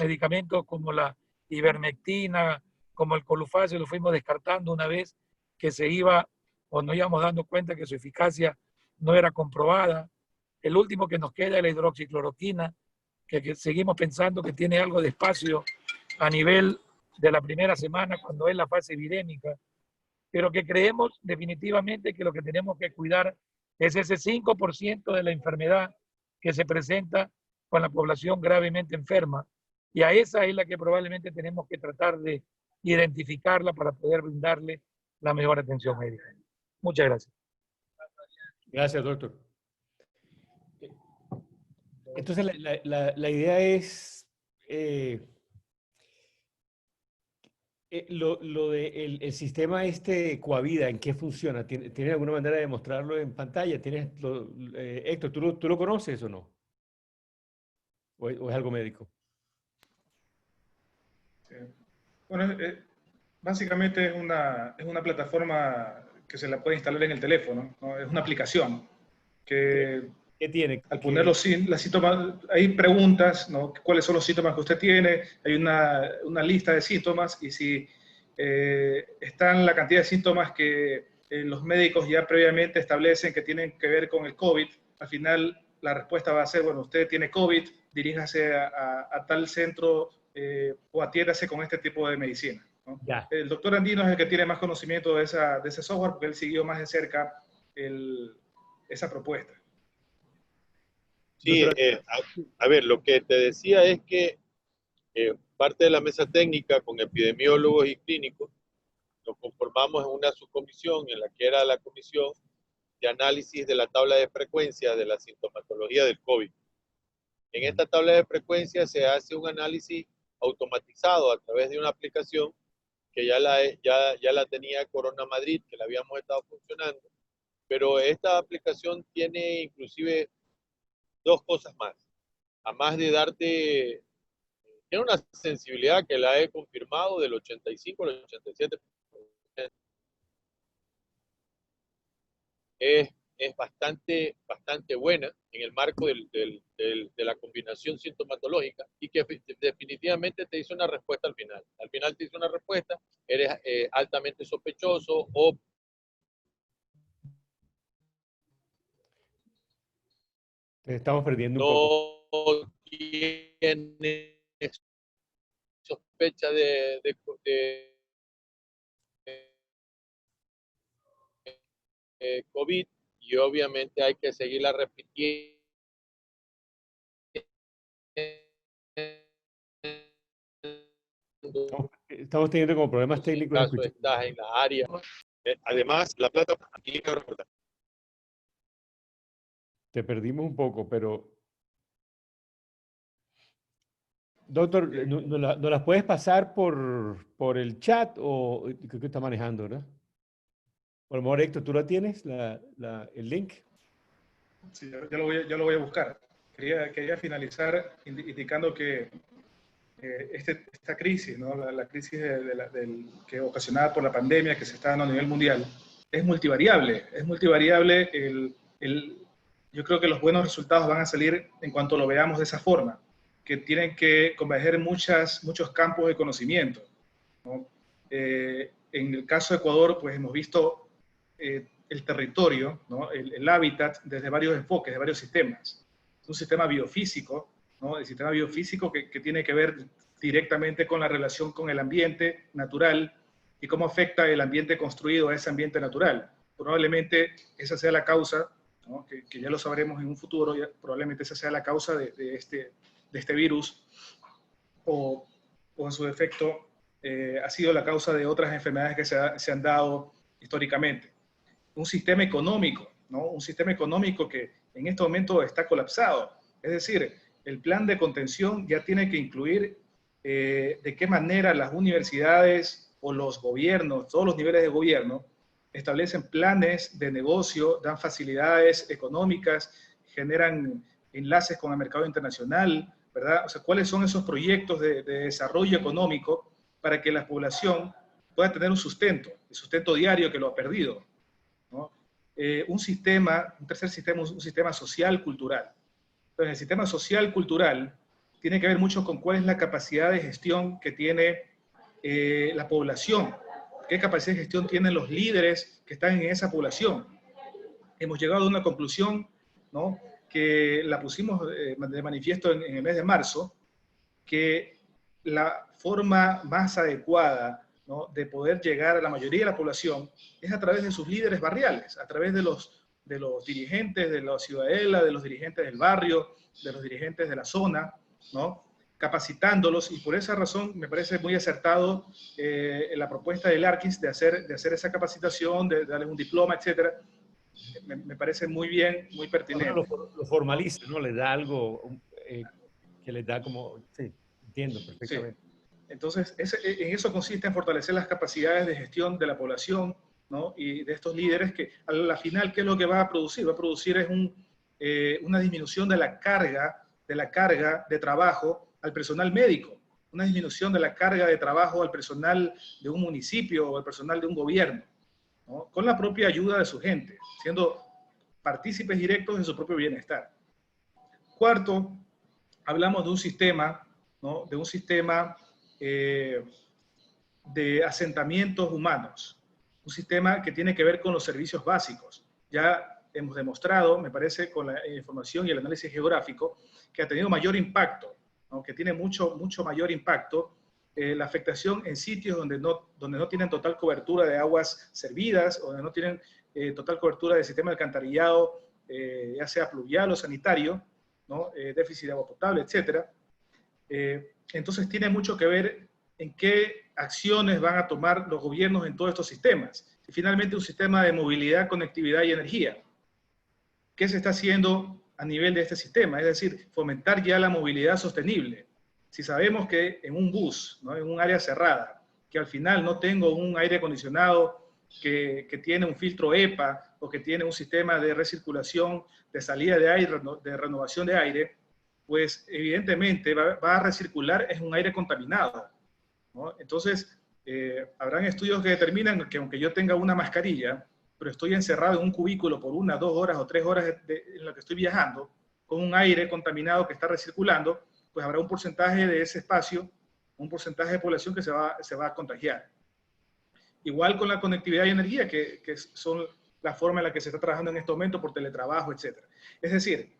medicamentos como la ivermectina, como el Colufacid, lo fuimos descartando una vez que se iba o nos íbamos dando cuenta que su eficacia no era comprobada. El último que nos queda es la hidroxicloroquina, que seguimos pensando que tiene algo de espacio a nivel de la primera semana cuando es la fase epidémica, pero que creemos definitivamente que lo que tenemos que cuidar es ese 5% de la enfermedad que se presenta con la población gravemente enferma, y a esa es la que probablemente tenemos que tratar de identificarla para poder brindarle la mejor atención médica. Muchas gracias. Gracias, doctor. Entonces, la idea es lo de el sistema Coavida, ¿en qué funciona? ¿Tiene alguna manera de mostrarlo en pantalla? Héctor, ¿tú lo conoces o no? ¿O es algo médico? Sí. Bueno, básicamente es una plataforma que se la puede instalar en el teléfono, ¿no? Es una aplicación que... ¿Qué tiene? Al poner los síntomas, hay preguntas, ¿no? ¿Cuáles son los síntomas que usted tiene? Hay una lista de síntomas, y si están la cantidad de síntomas que los médicos ya previamente establecen que tienen que ver con el COVID, al final la respuesta va a ser, bueno, usted tiene COVID, diríjase a tal centro o atiéndase con este tipo de medicina, ¿no? El doctor Andino es el que tiene más conocimiento de ese software, porque él siguió más de cerca esa propuesta. Sí, a ver, lo que te decía es que parte de la mesa técnica con epidemiólogos y clínicos nos conformamos en una subcomisión en la que era la comisión de análisis de la tabla de frecuencia de la sintomatología del COVID. En esta tabla de frecuencia se hace un análisis automatizado a través de una aplicación que ya la tenía Corona Madrid, que la habíamos estado funcionando, pero esta aplicación tiene inclusive 2 cosas más. Además de darte, tiene una sensibilidad que la he confirmado del 85 al 87%. Es bastante buena en el marco de la combinación sintomatológica, y que definitivamente te dice una respuesta al final. Al final te dice una respuesta, eres altamente sospechoso o... Estamos perdiendo un poco. No tienes sospecha de COVID, y obviamente hay que seguirla repitiendo. Estamos teniendo como problemas técnicos. En caso estás en la área. Además, la plataforma... Te perdimos un poco, pero... Doctor, ¿nos las puedes pasar por el chat o creo que está manejando, verdad? Por favor, Héctor, ¿tú la tienes, el link? Sí, ya lo voy a buscar. Quería finalizar indicando que esta crisis, ¿no? La crisis que ocasionada por la pandemia que se está dando a nivel mundial, es multivariable. Es multivariable. Yo creo que los buenos resultados van a salir en cuanto lo veamos de esa forma, que tienen que converger muchos campos de conocimiento, ¿no? En el caso de Ecuador, pues hemos visto el el territorio, ¿no? El hábitat desde varios enfoques, de varios sistemas. Un sistema biofísico, ¿no? El sistema biofísico que tiene que ver directamente con la relación con el ambiente natural y cómo afecta el ambiente construido a ese ambiente natural. Probablemente esa sea la causa, ¿no? que ya lo sabremos en un futuro, probablemente esa sea la causa de este virus, o en su defecto ha sido la causa de otras enfermedades que se han dado históricamente. Un sistema económico, ¿no? Un sistema económico que en este momento está colapsado. Es decir, el plan de contención ya tiene que incluir de qué manera las universidades o los gobiernos, todos los niveles de gobierno, establecen planes de negocio, dan facilidades económicas, generan enlaces con el mercado internacional, ¿verdad? O sea, ¿cuáles son esos proyectos de desarrollo económico para que la población pueda tener un sustento, el sustento diario que lo ha perdido, ¿no? Un tercer sistema, un sistema social cultural. Entonces, el sistema social cultural tiene que ver mucho con cuál es la capacidad de gestión que tiene la población, qué capacidad de gestión tienen los líderes que están en esa población. Hemos llegado a una conclusión, ¿no?, que la pusimos de manifiesto en el mes de marzo, que la forma más adecuada, ¿no?, de poder llegar a la mayoría de la población es a través de sus líderes barriales, a través de los dirigentes de la ciudadela, de los dirigentes del barrio, de los dirigentes de la zona, ¿no?, capacitándolos, y por esa razón me parece muy acertado la propuesta del ARKINS de hacer esa capacitación, de darles un diploma, etcétera. Me parece muy bien, muy pertinente. Ahora lo formaliza, ¿no? Le da algo que les da como... Sí, entiendo perfectamente. Sí. Entonces, en eso consiste en fortalecer las capacidades de gestión de la población, ¿no?, y de estos líderes que a la final, ¿qué es lo que va a producir? Va a producir una disminución de la carga de trabajo al personal médico, una disminución de la carga de trabajo al personal de un municipio o al personal de un gobierno, ¿no?, con la propia ayuda de su gente, siendo partícipes directos de su propio bienestar. Cuarto, hablamos de un sistema, ¿no?, de un sistema de asentamientos humanos, un sistema que tiene que ver con los servicios básicos. Ya hemos demostrado, me parece, con la información y el análisis geográfico, que ha tenido mayor impacto, ¿no?, que tiene mucho mayor impacto la afectación en sitios donde no tienen total cobertura de aguas servidas, o donde no tienen total cobertura del sistema de alcantarillado, ya sea pluvial o sanitario, ¿no?, déficit de agua potable, etc. Entonces tiene mucho que ver en qué acciones van a tomar los gobiernos en todos estos sistemas. Y finalmente un sistema de movilidad, conectividad y energía. ¿Qué se está haciendo a nivel de este sistema? Es decir, fomentar ya la movilidad sostenible. Si sabemos que en un bus, ¿no?, en un área cerrada, que al final no tengo un aire acondicionado que tiene un filtro EPA o que tiene un sistema de recirculación, de salida de aire, de renovación de aire, pues evidentemente va a recircular en un aire contaminado, ¿no? Entonces, habrán estudios que determinan que aunque yo tenga una mascarilla, pero estoy encerrado en un cubículo por 1, 2 horas o 3 horas en la que estoy viajando, con un aire contaminado que está recirculando, pues habrá un porcentaje de ese espacio, un porcentaje de población que se va a contagiar. Igual con la conectividad y energía, que son la forma en la que se está trabajando en este momento por teletrabajo, etc. Es decir,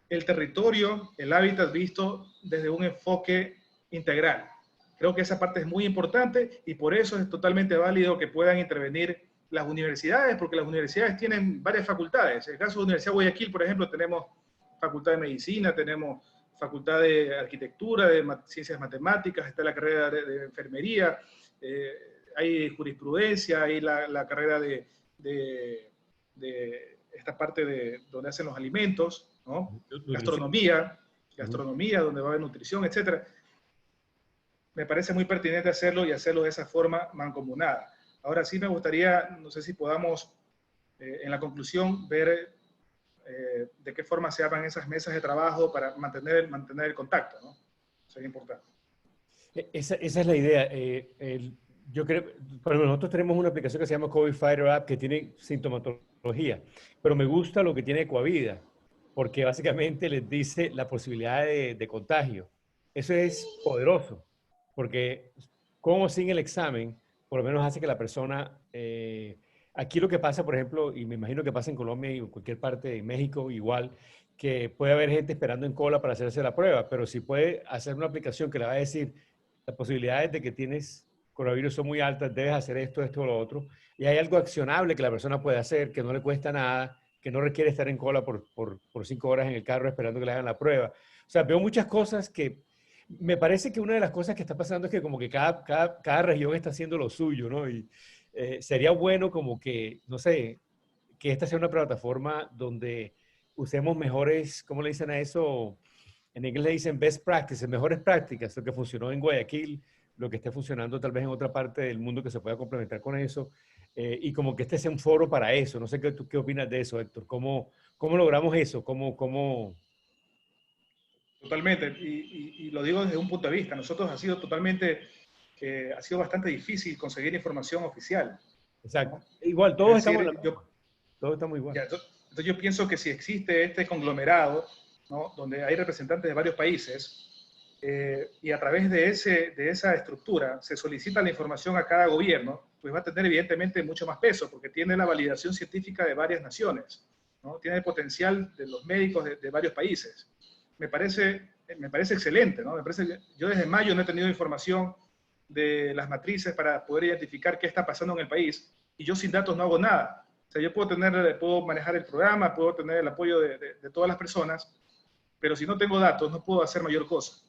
el territorio, el hábitat visto desde un enfoque integral. Creo que esa parte es muy importante y por eso es totalmente válido que puedan intervenir las universidades, porque las universidades tienen varias facultades. En el caso de la Universidad de Guayaquil, por ejemplo, tenemos facultad de medicina, tenemos facultad de arquitectura, de ciencias matemáticas, está la carrera de enfermería, hay jurisprudencia, hay la carrera de esta parte de donde hacen los alimentos, ¿no? Gastronomía, donde va a haber nutrición, etc. Me parece muy pertinente hacerlo y hacerlo de esa forma mancomunada. Ahora sí me gustaría, no sé si podamos en la conclusión ver de qué forma se arman esas mesas de trabajo para mantener el contacto, ¿no? Eso es importante. Esa es la idea. Yo creo, bueno, nosotros tenemos una aplicación que se llama COVID Fighter App que tiene sintomatología, pero me gusta lo que tiene Ecuavida, porque básicamente les dice la posibilidad de contagio. Eso es poderoso, porque con o sin el examen, por lo menos hace que la persona aquí lo que pasa, por ejemplo, y me imagino que pasa en Colombia y en cualquier parte de México igual, que puede haber gente esperando en cola para hacerse la prueba, pero si puede hacer una aplicación que le va a decir las posibilidades de que tienes coronavirus son muy altas, debes hacer esto, esto o lo otro, y hay algo accionable que la persona puede hacer, que no le cuesta nada, que no requiere estar en cola por 5 horas en el carro esperando que le hagan la prueba. O sea, veo muchas cosas que me parece que una de las cosas que está pasando es que como que cada región está haciendo lo suyo, ¿no? Y sería bueno como que, no sé, que esta sea una plataforma donde usemos mejores, ¿cómo le dicen a eso? En inglés le dicen best practices, mejores prácticas, lo que funcionó en Guayaquil, lo que esté funcionando tal vez en otra parte del mundo que se pueda complementar con eso, y como que este sea un foro para eso. No sé tú qué opinas de eso, Héctor. ¿Cómo logramos eso? Totalmente, y lo digo desde un punto de vista. Nosotros ha sido bastante difícil conseguir información oficial. Exacto. ¿No? Igual, todos estamos igual. Entonces yo pienso que si existe este conglomerado, ¿no?, donde hay representantes de varios países, y a través de esa estructura se solicita la información a cada gobierno, pues va a tener evidentemente mucho más peso, porque tiene la validación científica de varias naciones, ¿no? Tiene el potencial de los médicos de varios países. Me parece excelente, ¿no? Yo desde mayo no he tenido información de las matrices para poder identificar qué está pasando en el país, y yo sin datos no hago nada. O sea, yo puedo manejar el programa, puedo tener el apoyo de todas las personas, pero si no tengo datos no puedo hacer mayor cosa.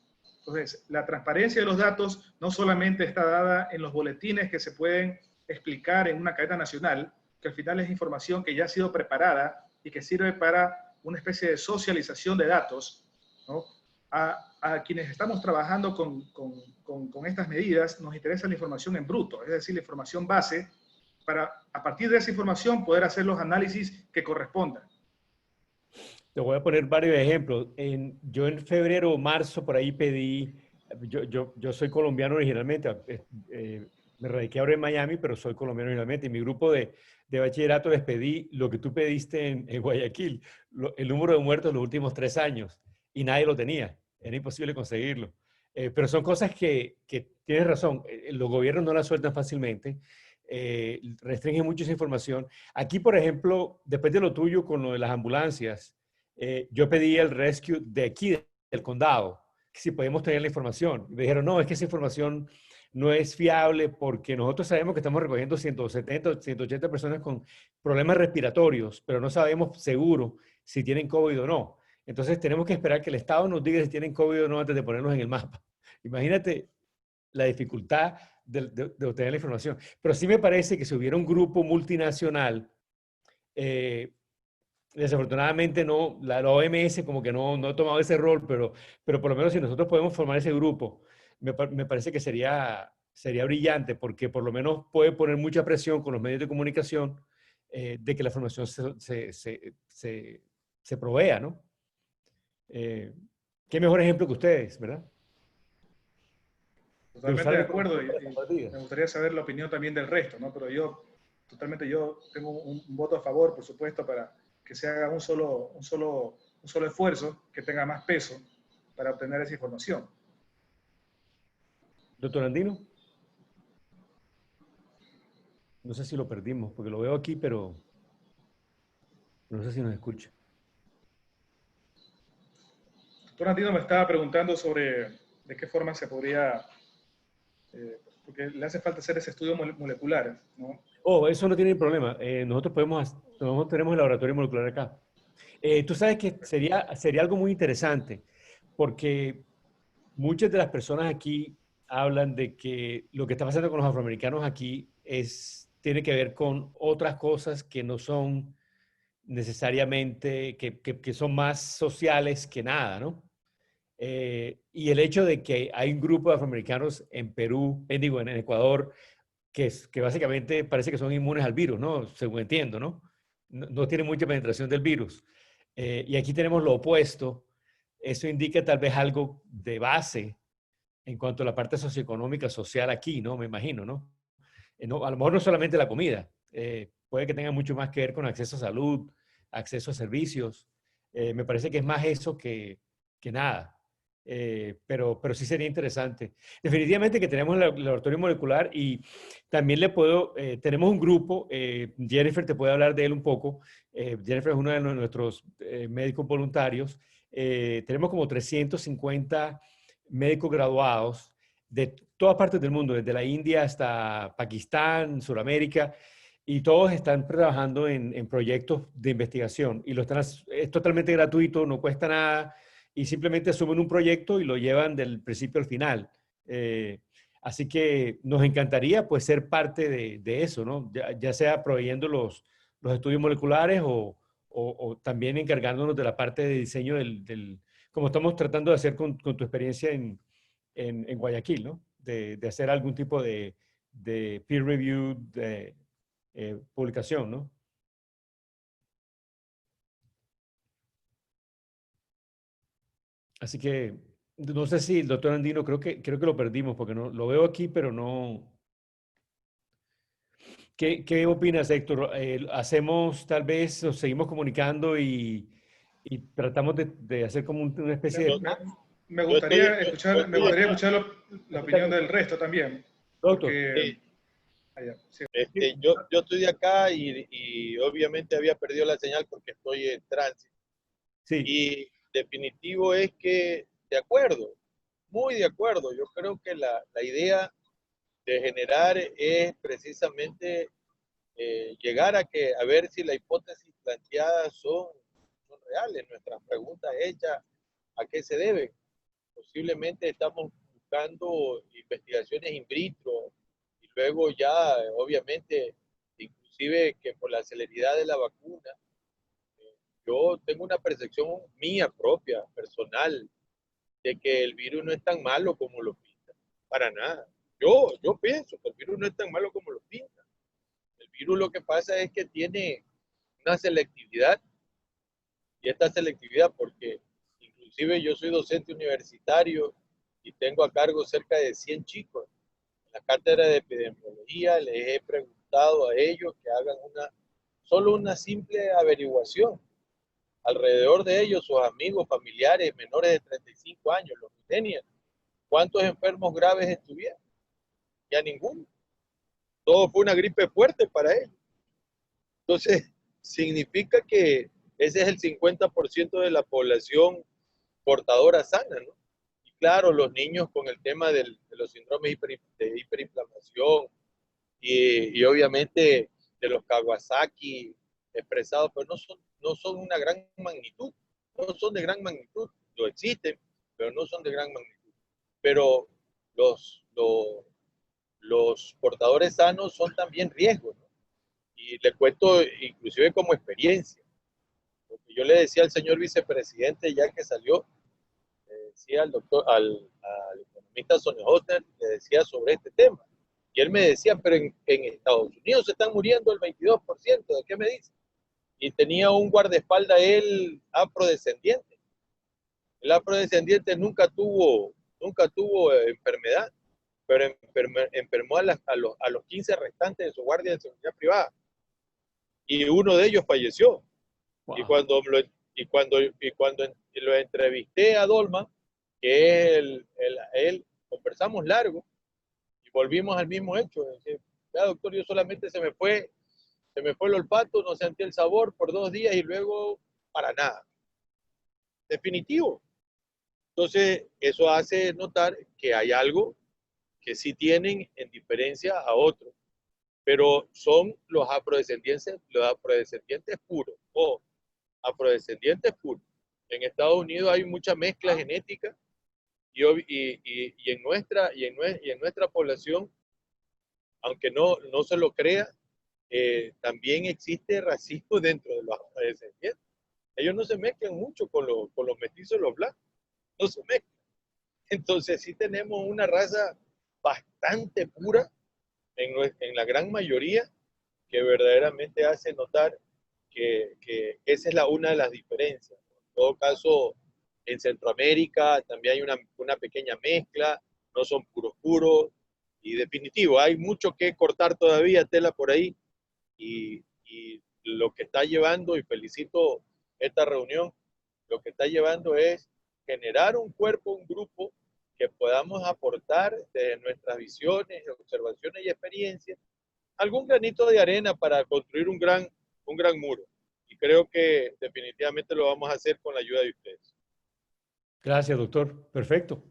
Entonces, la transparencia de los datos no solamente está dada en los boletines que se pueden explicar en una cadena nacional, que al final es información que ya ha sido preparada y que sirve para una especie de socialización de datos, ¿no? A quienes estamos trabajando con estas medidas nos interesa la información en bruto, es decir, la información base, para a partir de esa información poder hacer los análisis que correspondan. Te voy a poner varios ejemplos. Yo en febrero o marzo por ahí pedí, yo soy colombiano originalmente, me radiqué ahora en Miami, pero soy colombiano originalmente, y mi grupo de bachillerato les pedí lo que tú pediste en Guayaquil, el número de muertos en los últimos 3 años, y nadie lo tenía, era imposible conseguirlo. Pero son cosas que tienes razón, los gobiernos no las sueltan fácilmente, restringen mucho esa información. Aquí, por ejemplo, después de lo tuyo con lo de las ambulancias, yo pedí el rescue de aquí, del condado, que si podíamos tener la información. Me dijeron, no, es que esa información no es fiable porque nosotros sabemos que estamos recogiendo 170, 180 personas con problemas respiratorios, pero no sabemos seguro si tienen COVID o no. Entonces tenemos que esperar que el Estado nos diga si tienen COVID o no antes de ponerlos en el mapa. Imagínate la dificultad de obtener la información. Pero sí me parece que si hubiera un grupo multinacional, desafortunadamente no, la OMS como que no ha tomado ese rol, pero por lo menos si nosotros podemos formar ese grupo, me parece que sería brillante, porque por lo menos puede poner mucha presión con los medios de comunicación de que la información se provea, ¿no? Qué mejor ejemplo que ustedes, ¿verdad? Totalmente de acuerdo, y me gustaría saber la opinión también del resto, ¿no? Pero yo tengo un voto a favor, por supuesto, para que se haga un solo esfuerzo que tenga más peso para obtener esa información. Doctor Andino. No sé si lo perdimos, porque lo veo aquí, pero no sé si nos escucha. Doctor Andino me estaba preguntando sobre de qué forma se podría, porque le hace falta hacer ese estudio molecular, ¿no? Oh, eso no tiene problema. Nosotros tenemos el laboratorio molecular acá. Tú sabes que sería algo muy interesante, porque muchas de las personas aquí hablan de que lo que está pasando con los afroamericanos aquí tiene que ver con otras cosas que no son necesariamente, que son más sociales que nada, ¿no? Y el hecho de que hay un grupo de afroamericanos en Perú, en Ecuador, que básicamente parece que son inmunes al virus, ¿no? Según entiendo, ¿no? No tienen mucha penetración del virus. Y aquí tenemos lo opuesto. Eso indica tal vez algo de base en cuanto a la parte socioeconómica, social aquí, ¿no? Me imagino, ¿no? A lo mejor no solamente la comida. Puede que tenga mucho más que ver con acceso a salud, acceso a servicios. Me parece que es más eso que nada. pero sí sería interesante. Definitivamente que tenemos el laboratorio molecular y también tenemos un grupo, Jennifer te puede hablar de él un poco. Jennifer es uno de nuestros médicos voluntarios. Tenemos como 350 médicos graduados de todas partes del mundo, desde la India hasta Pakistán, Sudamérica, y todos están trabajando en proyectos de investigación y es totalmente gratuito, no cuesta nada y simplemente asumen un proyecto y lo llevan del principio al final. Así que nos encantaría pues ser parte de eso, ¿no? Ya sea proveyendo los estudios moleculares o también encargándonos de la parte de diseño como estamos tratando de hacer con tu experiencia en Guayaquil, ¿no? De hacer algún tipo de peer review, de publicación, ¿no? Así que no sé si el doctor Andino, creo que lo perdimos porque no lo veo aquí, pero no. ¿Qué opinas, Héctor? ¿Hacemos tal vez, nos seguimos comunicando y tratamos de hacer como una especie de... Me gustaría escuchar la opinión del resto también. Doctor. Yo estoy de acá y obviamente había perdido la señal porque estoy en tránsito. Sí. Y definitivo es que, de acuerdo, muy de acuerdo. Yo creo que la idea de generar es precisamente llegar a ver si las hipótesis planteadas son reales. Nuestras preguntas hechas, ¿a qué se deben? Posiblemente estamos buscando investigaciones in vitro y luego ya, obviamente, inclusive que por la celeridad de la vacuna, yo tengo una percepción mía propia, personal, de que el virus no es tan malo como lo pintan. Para nada. Yo pienso que el virus no es tan malo como lo pintan. El virus lo que pasa es que tiene una selectividad, y esta selectividad porque inclusive yo soy docente universitario y tengo a cargo cerca de 100 chicos. En la cátedra de epidemiología les he preguntado a ellos que hagan solo una simple averiguación alrededor de ellos, sus amigos, familiares, menores de 35 años, los millennials, ¿cuántos enfermos graves estuvieron? Ya ninguno. Todo fue una gripe fuerte para ellos. Entonces, significa que ese es el 50% de la población portadora sana, ¿no? Y claro, los niños con el tema de los síndromes de hiperinflamación y obviamente de los Kawasaki expresados, pero no son una gran magnitud, no son de gran magnitud, no existen, pero no son de gran magnitud. Pero los portadores sanos son también riesgos, ¿no? Y le cuento inclusive como experiencia. Porque yo le decía al señor vicepresidente, ya que salió, le decía al economista Sonny Hotner, le decía sobre este tema. Y él me decía, pero en Estados Unidos se están muriendo el 22%, ¿de qué me dice? Y tenía un guardaespaldas él afrodescendiente. El afrodescendiente nunca tuvo enfermedad, pero enfermó a los 15 restantes de su guardia de seguridad privada. Y uno de ellos falleció. Wow. Y cuando lo entrevisté a Dolman, que él conversamos largo y volvimos al mismo hecho. Decir, ya, doctor, yo solamente se me fue el olfato, no sentí el sabor por 2 días y luego para nada. Definitivo. Entonces, eso hace notar que hay algo que sí tienen en diferencia a otros, pero son los afrodescendientes puros, o afrodescendientes puros. En Estados Unidos hay mucha mezcla genética y en nuestra población, aunque no se lo crea, también existe racismo dentro de los afrodescendientes. Ellos no se mezclan mucho con los mestizos y los blancos, no se mezclan. Entonces sí tenemos una raza bastante pura en la gran mayoría, que verdaderamente hace notar que esa es una de las diferencias. En todo caso, en Centroamérica también hay una pequeña mezcla, no son puros, y definitivo, hay mucho que cortar todavía, tela por ahí, y lo que está llevando, y felicito esta reunión, lo que está llevando es generar un cuerpo, un grupo que podamos aportar desde nuestras visiones, observaciones y experiencias algún granito de arena para construir un gran muro. Y creo que definitivamente lo vamos a hacer con la ayuda de ustedes. Gracias, doctor. Perfecto.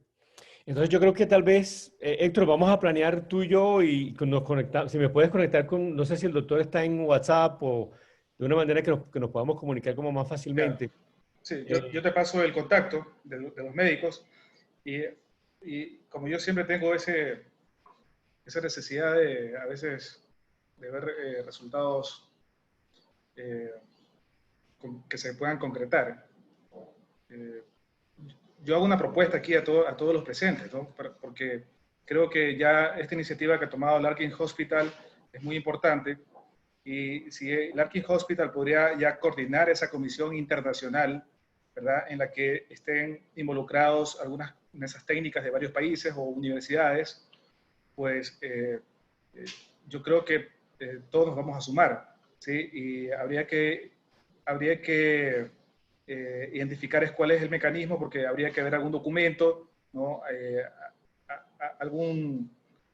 Entonces yo creo que tal vez, Héctor, vamos a planear tú y yo y nos conectamos. Si me puedes conectar con, no sé si el doctor está en WhatsApp o de una manera que nos podamos comunicar como más fácilmente. Sí, yo te paso el contacto de los médicos y como yo siempre tengo esa necesidad de a veces de ver resultados que se puedan concretar. Yo hago una propuesta aquí a todos los presentes, ¿no? Porque creo que ya esta iniciativa que ha tomado Larkin Hospital es muy importante y si Larkin Hospital podría ya coordinar esa comisión internacional, ¿verdad? En la que estén involucrados algunas de esas técnicas de varios países o universidades, pues yo creo que todos nos vamos a sumar, ¿sí? Y habría que identificar cuál es el mecanismo, porque habría que ver algún documento, ¿no?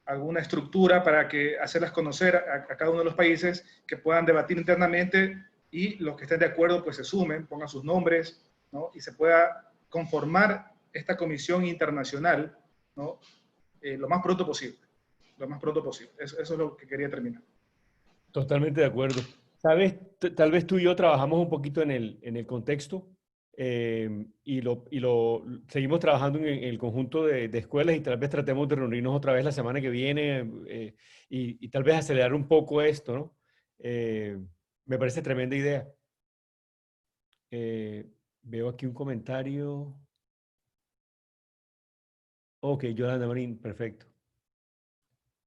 Alguna estructura para hacerlas conocer a cada uno de los países, que puedan debatir internamente y los que estén de acuerdo pues se sumen, pongan sus nombres, ¿no? Y se pueda conformar esta comisión internacional, ¿no? Lo más pronto posible. Lo más pronto posible. Eso es lo que quería terminar. Totalmente de acuerdo. ¿Sabes? Tal vez tú y yo trabajamos un poquito en el contexto y seguimos trabajando en el conjunto de escuelas y tal vez tratemos de reunirnos otra vez la semana que viene y tal vez acelerar un poco esto, ¿no? Me parece tremenda idea. Veo aquí un comentario. Ok, Yolanda Marín, perfecto.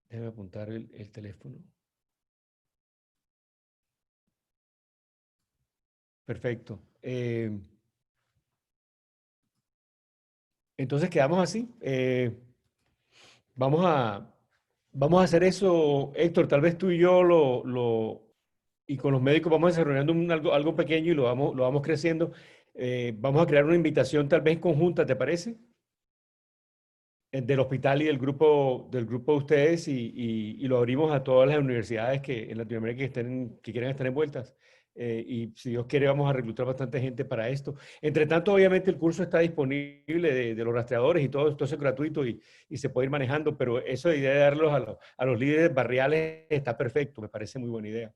Déjame apuntar el teléfono. Perfecto. Entonces quedamos así. Vamos a hacer eso, Héctor. Tal vez tú y yo y con los médicos vamos desarrollando algo pequeño y lo vamos creciendo. Vamos a crear una invitación tal vez conjunta, ¿te parece? Del hospital y del grupo de ustedes y lo abrimos a todas las universidades en Latinoamérica que quieran estar envueltas. Y si Dios quiere vamos a reclutar bastante gente para esto. Entre tanto, obviamente el curso está disponible de los rastreadores y todo eso es gratuito y se puede ir manejando, pero eso de idea de darlos a los líderes barriales está perfecto, me parece muy buena idea.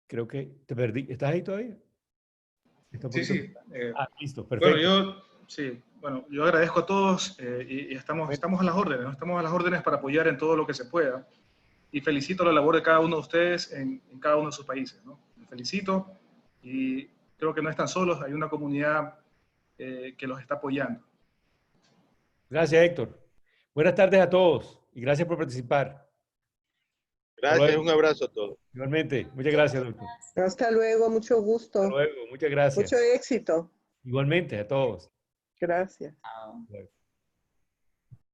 Creo que te perdí. ¿Estás ahí todavía? Sí. Listo, perfecto. Bueno, yo agradezco a todos y estamos a las órdenes, ¿no? Estamos a las órdenes para apoyar en todo lo que se pueda. Y felicito la labor de cada uno de ustedes en cada uno de sus países, ¿no? Les felicito y creo que no están solos, hay una comunidad que los está apoyando. Gracias, Héctor. Buenas tardes a todos y gracias por participar. Gracias, un abrazo a todos. Igualmente, muchas gracias, doctor. Hasta luego, mucho gusto. Hasta luego, muchas gracias. Mucho éxito. Igualmente, a todos. Gracias. Bueno.